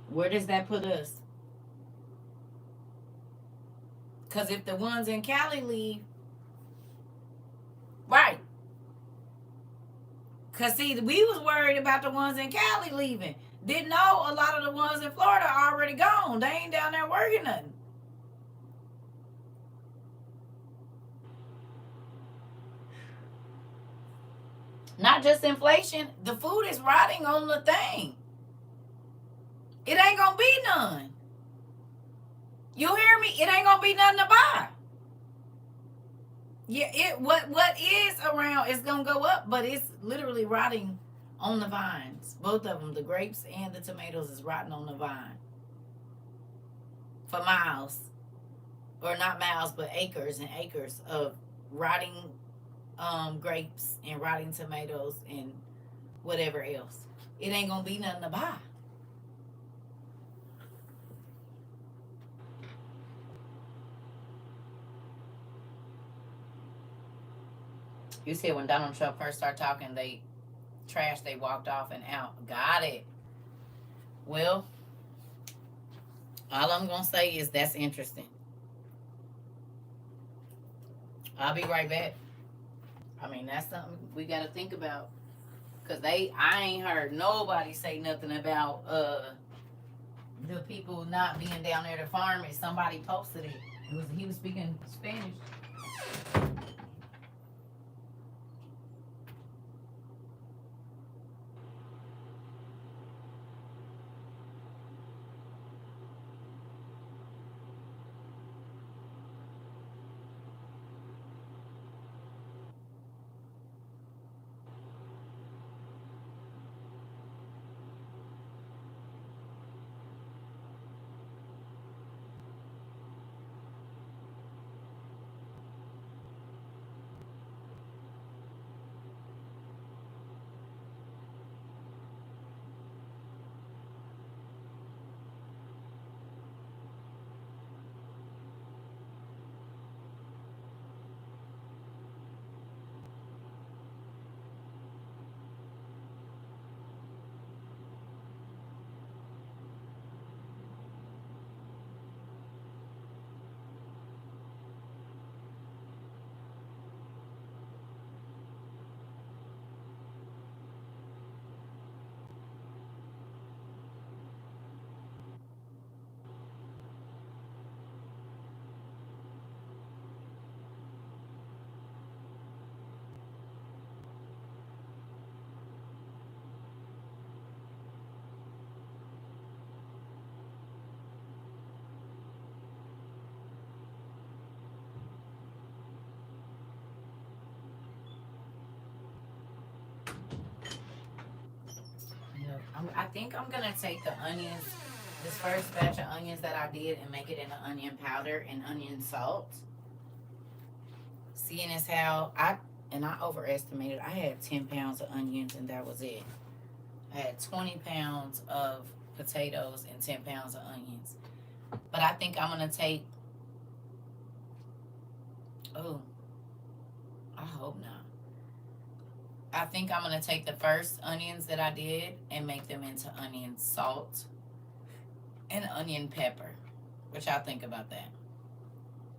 Where does that put us? Because if the ones in Cali leave, right? Because see, we was worried about the ones in Cali leaving. Didn't know a lot of the ones in Florida are already gone. They ain't down there working nothing. Not just inflation. The food is rotting on the thing. It ain't gonna be none. You hear me? It ain't gonna be nothing to buy. Yeah, what is around is gonna go up, but it's literally rotting on the vines. Both of them, the grapes and the tomatoes, is rotting on the vine for miles, or not miles, but acres and acres of rotting grapes and rotting tomatoes and whatever else. It ain't gonna be nothing to buy. You said when Donald Trump first started talking, they trashed, they walked off and out. Got it. Well, all I'm gonna say is that's interesting. I'll be right back. I mean, that's something we got to think about. Cause I ain't heard nobody say nothing about the people not being down there to farm it. Somebody posted it. He was speaking Spanish. I think I'm gonna take the onions, this first batch of onions that I did, and make it into onion powder and onion salt. Seeing as how I overestimated. I had 10 pounds of onions and that was it. I had 20 pounds of potatoes and 10 pounds of onions. But I think I'm gonna take. Oh, I hope not. I think I'm gonna take the first onions that I did and make them into onion salt and onion pepper. What y'all think about that?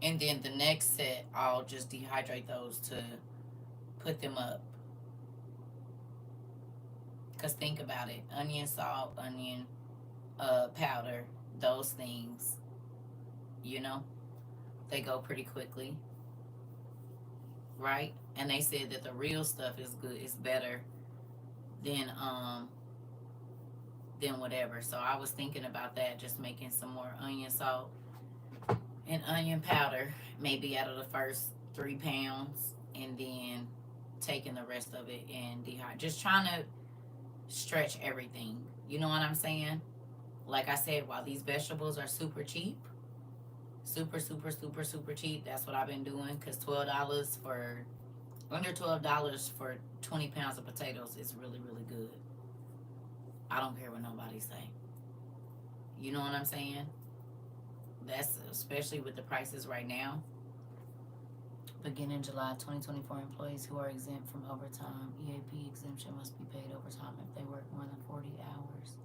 And then the next set, I'll just dehydrate those to put them up. Because think about it, onion salt, onion powder, those things, you know, they go pretty quickly, right? And they said that the real stuff is good, is better than whatever. So I was thinking about that, just making some more onion salt and onion powder, maybe out of the first 3 pounds, and then taking the rest of it and dehydrate. Just trying to stretch everything. You know what I'm saying? Like I said, while these vegetables are super cheap, super, super, super, super cheap, that's what I've been doing. Because $12 for, under $12 for 20 pounds of potatoes is really, really good. I don't care what nobody say. You know what I'm saying? That's especially with the prices right now. Beginning July 2024, employees who are exempt from overtime, EAP exemption must be paid overtime if they work more than 40 hours.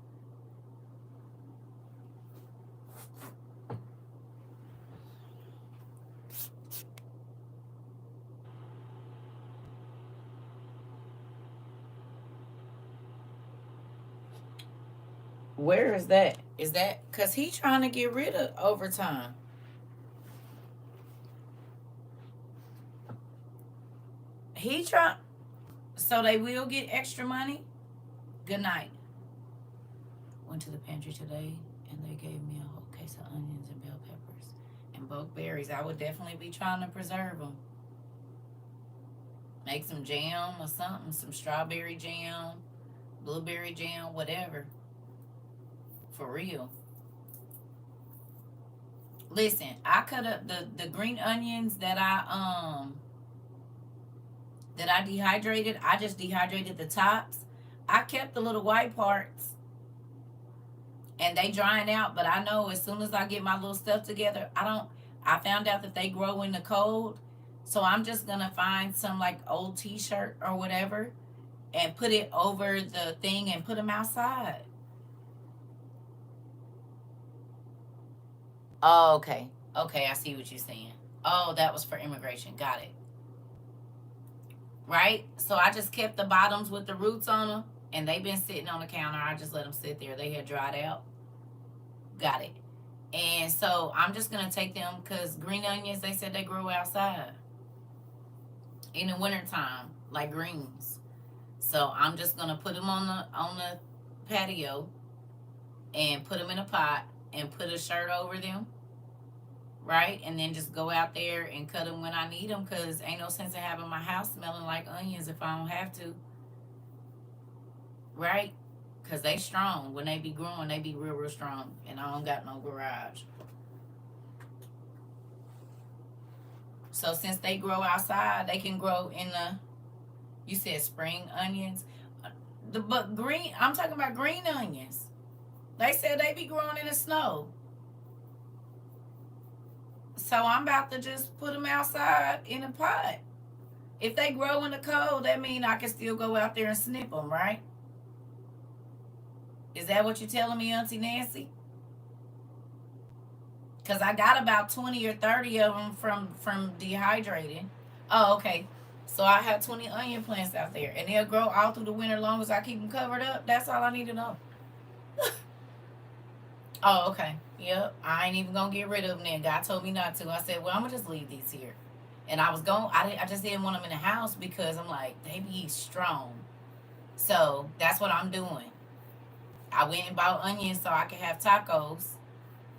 Where is that? Is that because he trying to get rid of overtime? He trying, so they will get extra money. Good night. Went to the pantry today and they gave me a whole case of onions and bell peppers and bulk berries. I would definitely be trying to preserve them. Make some jam or something, some strawberry jam, blueberry jam, whatever. For real. Listen, I cut up the green onions that I dehydrated. I just dehydrated the tops. I kept the little white parts and they drying out, but I know as soon as I get my little stuff together, I found out that they grow in the cold. So I'm just gonna find some like old t-shirt or whatever and put it over the thing and put them outside. Oh, okay. Okay, I see what you're saying. Oh, that was for immigration. Got it. Right? So I just kept the bottoms with the roots on them and they've been sitting on the counter. I just let them sit there. They had dried out. Got it. And so I'm just gonna take them because green onions, they said they grow outside in the wintertime, like greens. So I'm just gonna put them on the patio and put them in a pot and put a shirt over them, right? And then just go out there and cut them when I need them because ain't no sense in having my house smelling like onions if I don't have to, right? Because they strong. When they be growing, they be real, real strong. And I don't got no garage. So since they grow outside, they can grow in the, you said spring onions. But green, I'm talking about green onions. They said they be growing in the snow. So I'm about to just put them outside in a pot. If they grow in the cold, that means I can still go out there and snip them, right? Is that what you're telling me, Auntie Nancy? Because I got about 20 or 30 of them from dehydrating. Oh, okay. So I have 20 onion plants out there, and they'll grow all through the winter as long as I keep them covered up. That's all I need to know. Oh, okay. Yep. I ain't even gonna get rid of them. Then God told me not to. I said, well, I'm gonna just leave these here. And I was going. I just didn't want them in the house because I'm like they be strong. So that's what I'm doing. I went and bought onions so I could have tacos,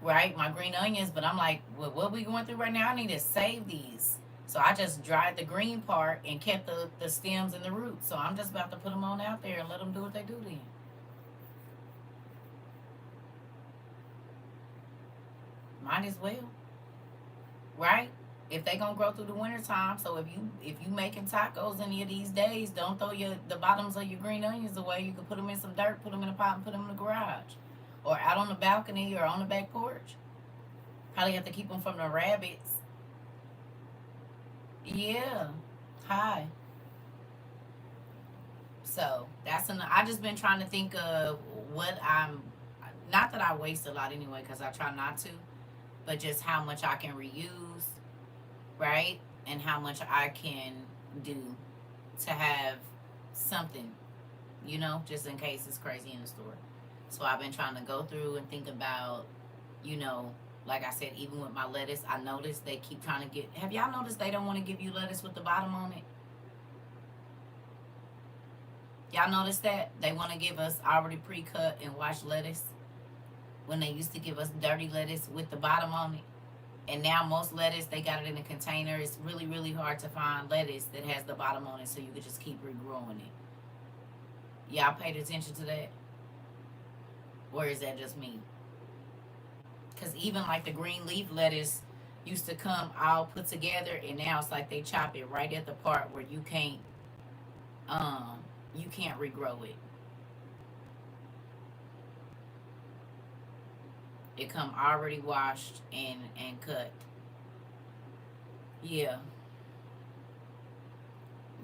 right? My green onions. But I'm like, well, what we going through right now? I need to save these. So I just dried the green part and kept the stems and the roots. So I'm just about to put them on out there and let them do what they do then. Might as well, right? If they gonna grow through the winter time, so if you making tacos any of these days, don't throw the bottoms of your green onions away. You can put them in some dirt, put them in a pot, and put them in the garage, or out on the balcony or on the back porch. Probably have to keep them from the rabbits. Yeah. Hi. So that's I just been trying to think of what I'm. Not that I waste a lot anyway, because I try not to. but just how much I can reuse, right? And how much I can do to have something, just in case it's crazy in the store. So I've been trying to go through and think about, you know, like I said, even with my lettuce, I noticed they keep trying to get. Have y'all noticed they don't want to give you lettuce with the bottom on it? Y'all notice that? They want to give us already pre-cut and washed lettuce when they used to give us dirty lettuce with the bottom on it. And now most lettuce, they got it in a container. It's really, really hard to find lettuce that has the bottom on it so you could just keep regrowing it. Y'all paid attention to that? Or is that just me? Because even like the green leaf lettuce used to come all put together, and now it's like they chop it right at the part where um you can't regrow it. It come already washed and cut. Yeah.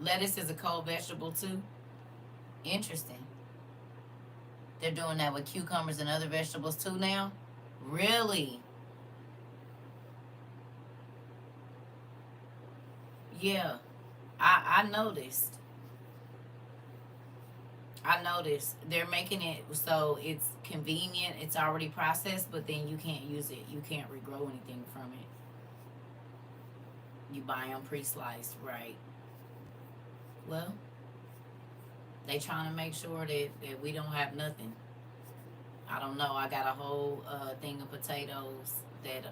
Lettuce is a cold vegetable too. Interesting. They're doing that with cucumbers and other vegetables too now. Really? Yeah. I noticed. I noticed they're making it so it's convenient. It's already processed, but then you can't use it. You can't regrow anything from it. You buy them pre-sliced, right? Well, they trying to make sure that we don't have nothing. I don't know. I got a whole thing of potatoes that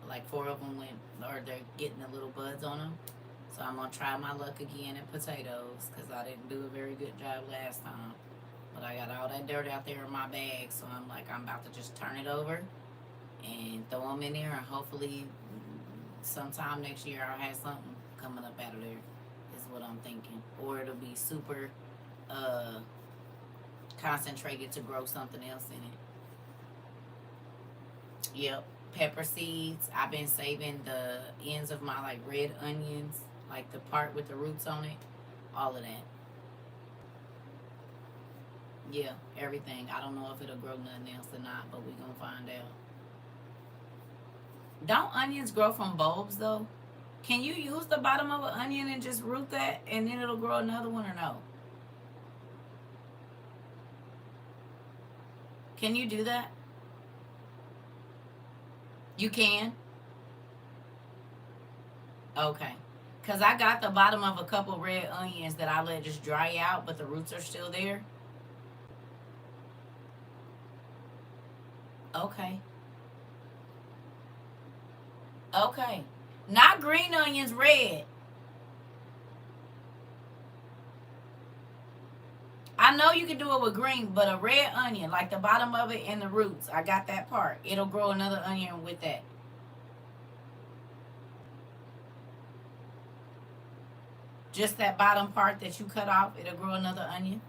like 4 of them went, or they're getting the little buds on them. So I'm gonna try my luck again at potatoes because I didn't do a very good job last time. But I got all that dirt out there in my bag, so I'm like, I'm about to just turn it over and throw them in there, and hopefully sometime next year I'll have something coming up out of there. Is what I'm thinking, or it'll be super uh, concentrated to grow something else in it. Yep, pepper seeds. I've been saving the ends of my like red onions, like the part with the roots on it. All of that. Yeah, everything. I don't know if it'll grow nothing else or not, but we gonna find out. Don't onions grow from bulbs though? Can you use the bottom of an onion and just root that and then it'll grow another one, or no? Can you do that? You can? Okay. Because I got the bottom of a couple red onions that I let just dry out, but the roots are still there. Okay. Okay. Not green onions, red. I know you can do it with green, but a red onion, like the bottom of it and the roots, I got that part. It'll grow another onion with that. Just that bottom part that you cut off, it'll grow another onion.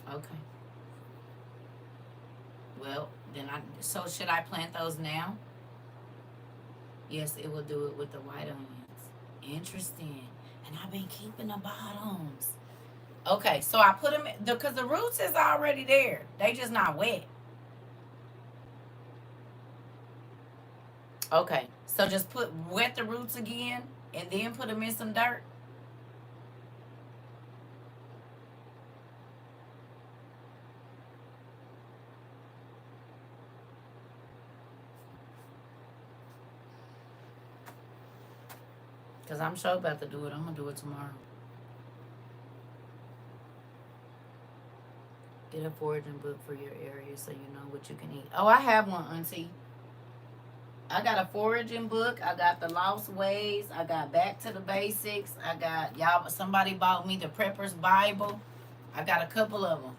Okay. Well, then so should I plant those now? Yes, it will do it with the white onions. Interesting. And I've been keeping the bottoms. Okay, so I put them because the roots is already there. They just not wet. Okay, so just wet the roots again and then put them in some dirt. Cause I'm sure about to do it. I'm gonna do it tomorrow. Get a foraging book for your area so you know what you can eat. Oh, I have one, Auntie. I got a foraging book. I got the Lost Ways. I got Back to the Basics. I got y'all. Somebody bought me the Prepper's Bible. I got a couple of them.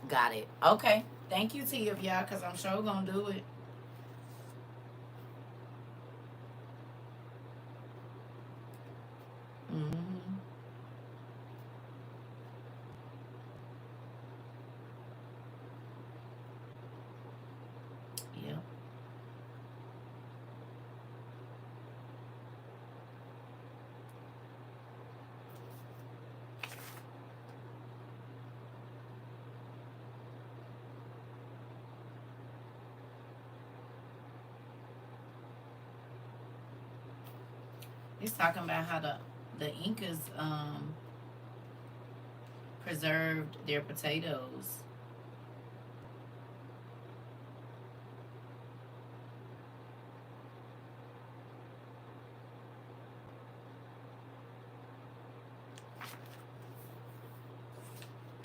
Got it. Okay. Thank you, T of y'all, cause I'm sure gonna do it. Hmm. Yep. It's talking about how the Incas preserved their potatoes.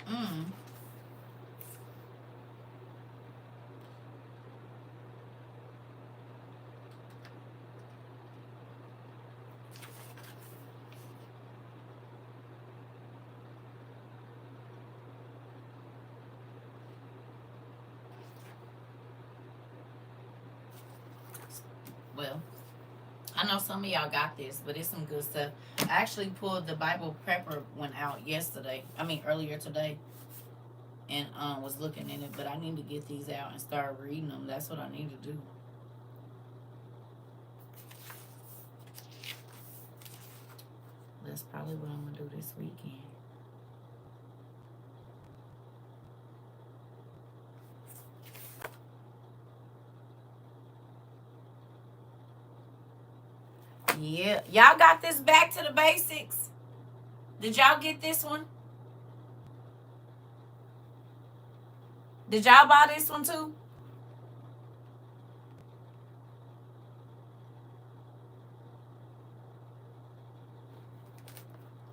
Mm. Well, I know some of y'all got this, but it's some good stuff. I actually pulled the Bible Prepper one out yesterday. I mean earlier today, and was looking in it. But I need to get these out and start reading them. That's what I need to do. That's probably what I'm gonna do this weekend. Yeah, y'all got this back to the basics. Did y'all get this one? Did y'all buy this one too?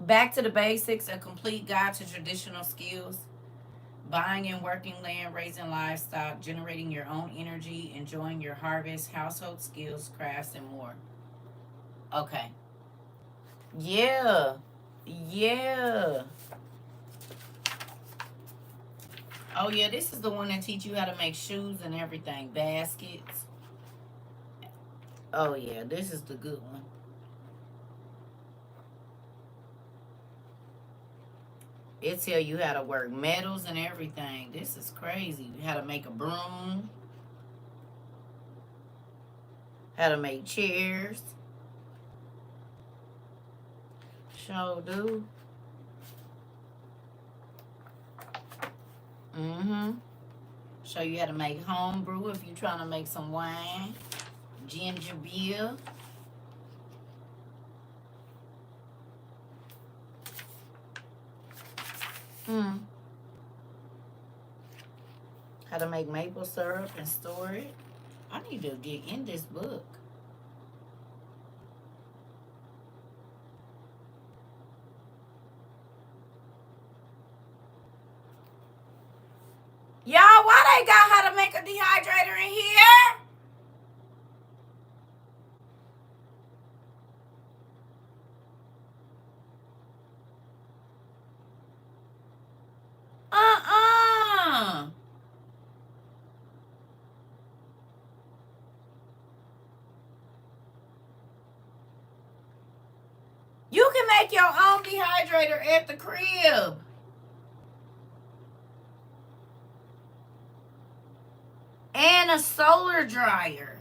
Back to the Basics, a complete guide to traditional skills. Buying and working land, raising livestock, generating your own energy, enjoying your harvest, household skills, crafts, and more. Okay. Yeah. Yeah. Oh yeah, this is the one that teach you how to make shoes and everything, baskets. Oh yeah, this is the good one. It tell you how to work metals and everything. This is crazy. How to make a broom, how to make chairs. Sure do. Mm-hmm. Show you how to make home brew if you're trying to make some wine. Ginger beer. Hmm. How to make maple syrup and store it. I need to get in this book. Y'all, why they got how to make a dehydrator in here? Uh-uh. You can make your own dehydrator at the crib. And a solar dryer.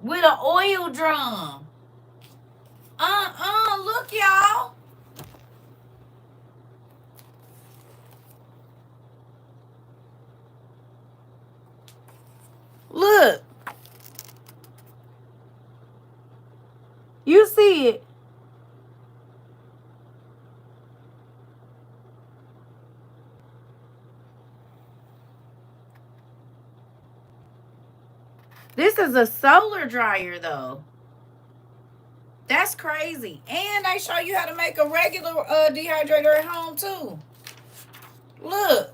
With an oil drum. Look, y'all. Look. You see it. This is a solar dryer, though. That's crazy. And they show you how to make a regular dehydrator at home, too. Look.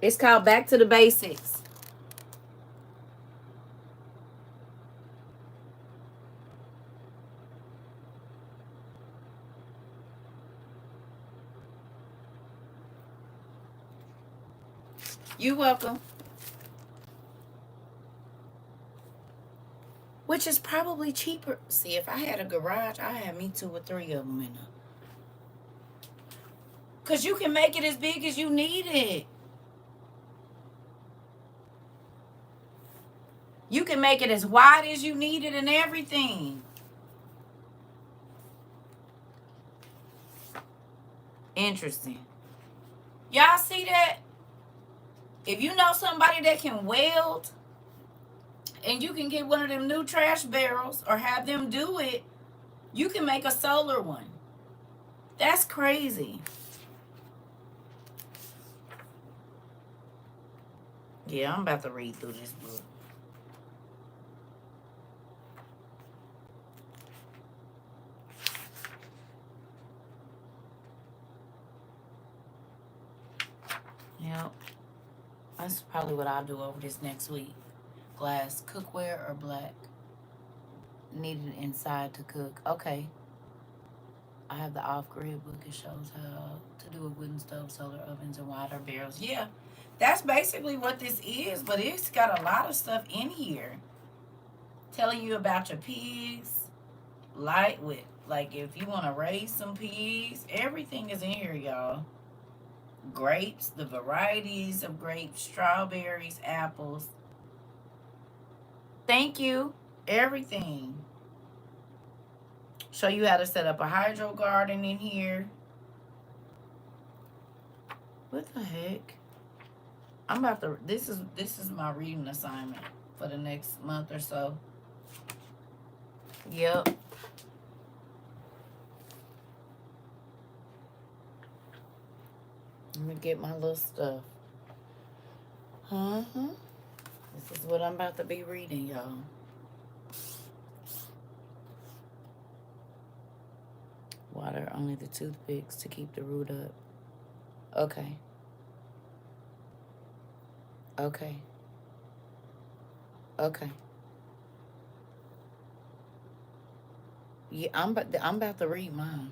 It's called Back to the Basics. You welcome. Which is probably cheaper. See, if I had a garage, I'd have me 2 or 3 of them in there. Because you can make it as big as you need it. You can make it as wide as you need it and everything. Interesting. Y'all see that? If you know somebody that can weld and you can get one of them new trash barrels or have them do it, you can make a solar one. That's crazy. Yeah, I'm about to read through this book. Yep. That's probably what I'll do over this next week. Glass cookware or black? Needed inside to cook. Okay. I have the off-grid book. It shows how to do a wooden stove, solar ovens, and wider barrels. Yeah, that's basically what this is, but it's got a lot of stuff in here. Telling you about your pigs, light with, like if you want to raise some pigs, everything is in here, y'all. Grapes, the varieties of grapes, strawberries, apples. Thank you. Everything. Show you how to set up a hydro garden in here. What the heck? I'm about to. This is my reading assignment for the next month or so. Yep. Let me get my little stuff. This is what I'm about to be reading, y'all. Water only the toothpicks to keep the root up. Okay. Okay. Okay. Yeah, I'm about to read mine.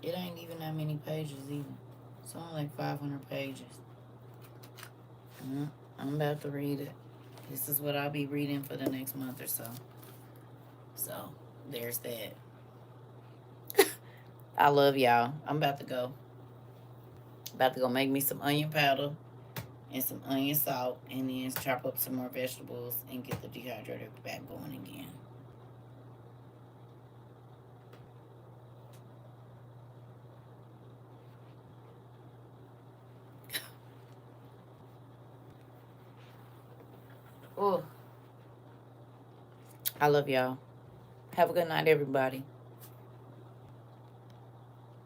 It ain't even that many pages either. It's only like 500 pages. I'm about to read it. This is what I'll be reading for the next month or so. So, there's that. I love y'all. I'm about to go. About to go make me some onion powder and some onion salt, and then chop up some more vegetables and get the dehydrator back going again. Oh, I love y'all. Have a good night, everybody.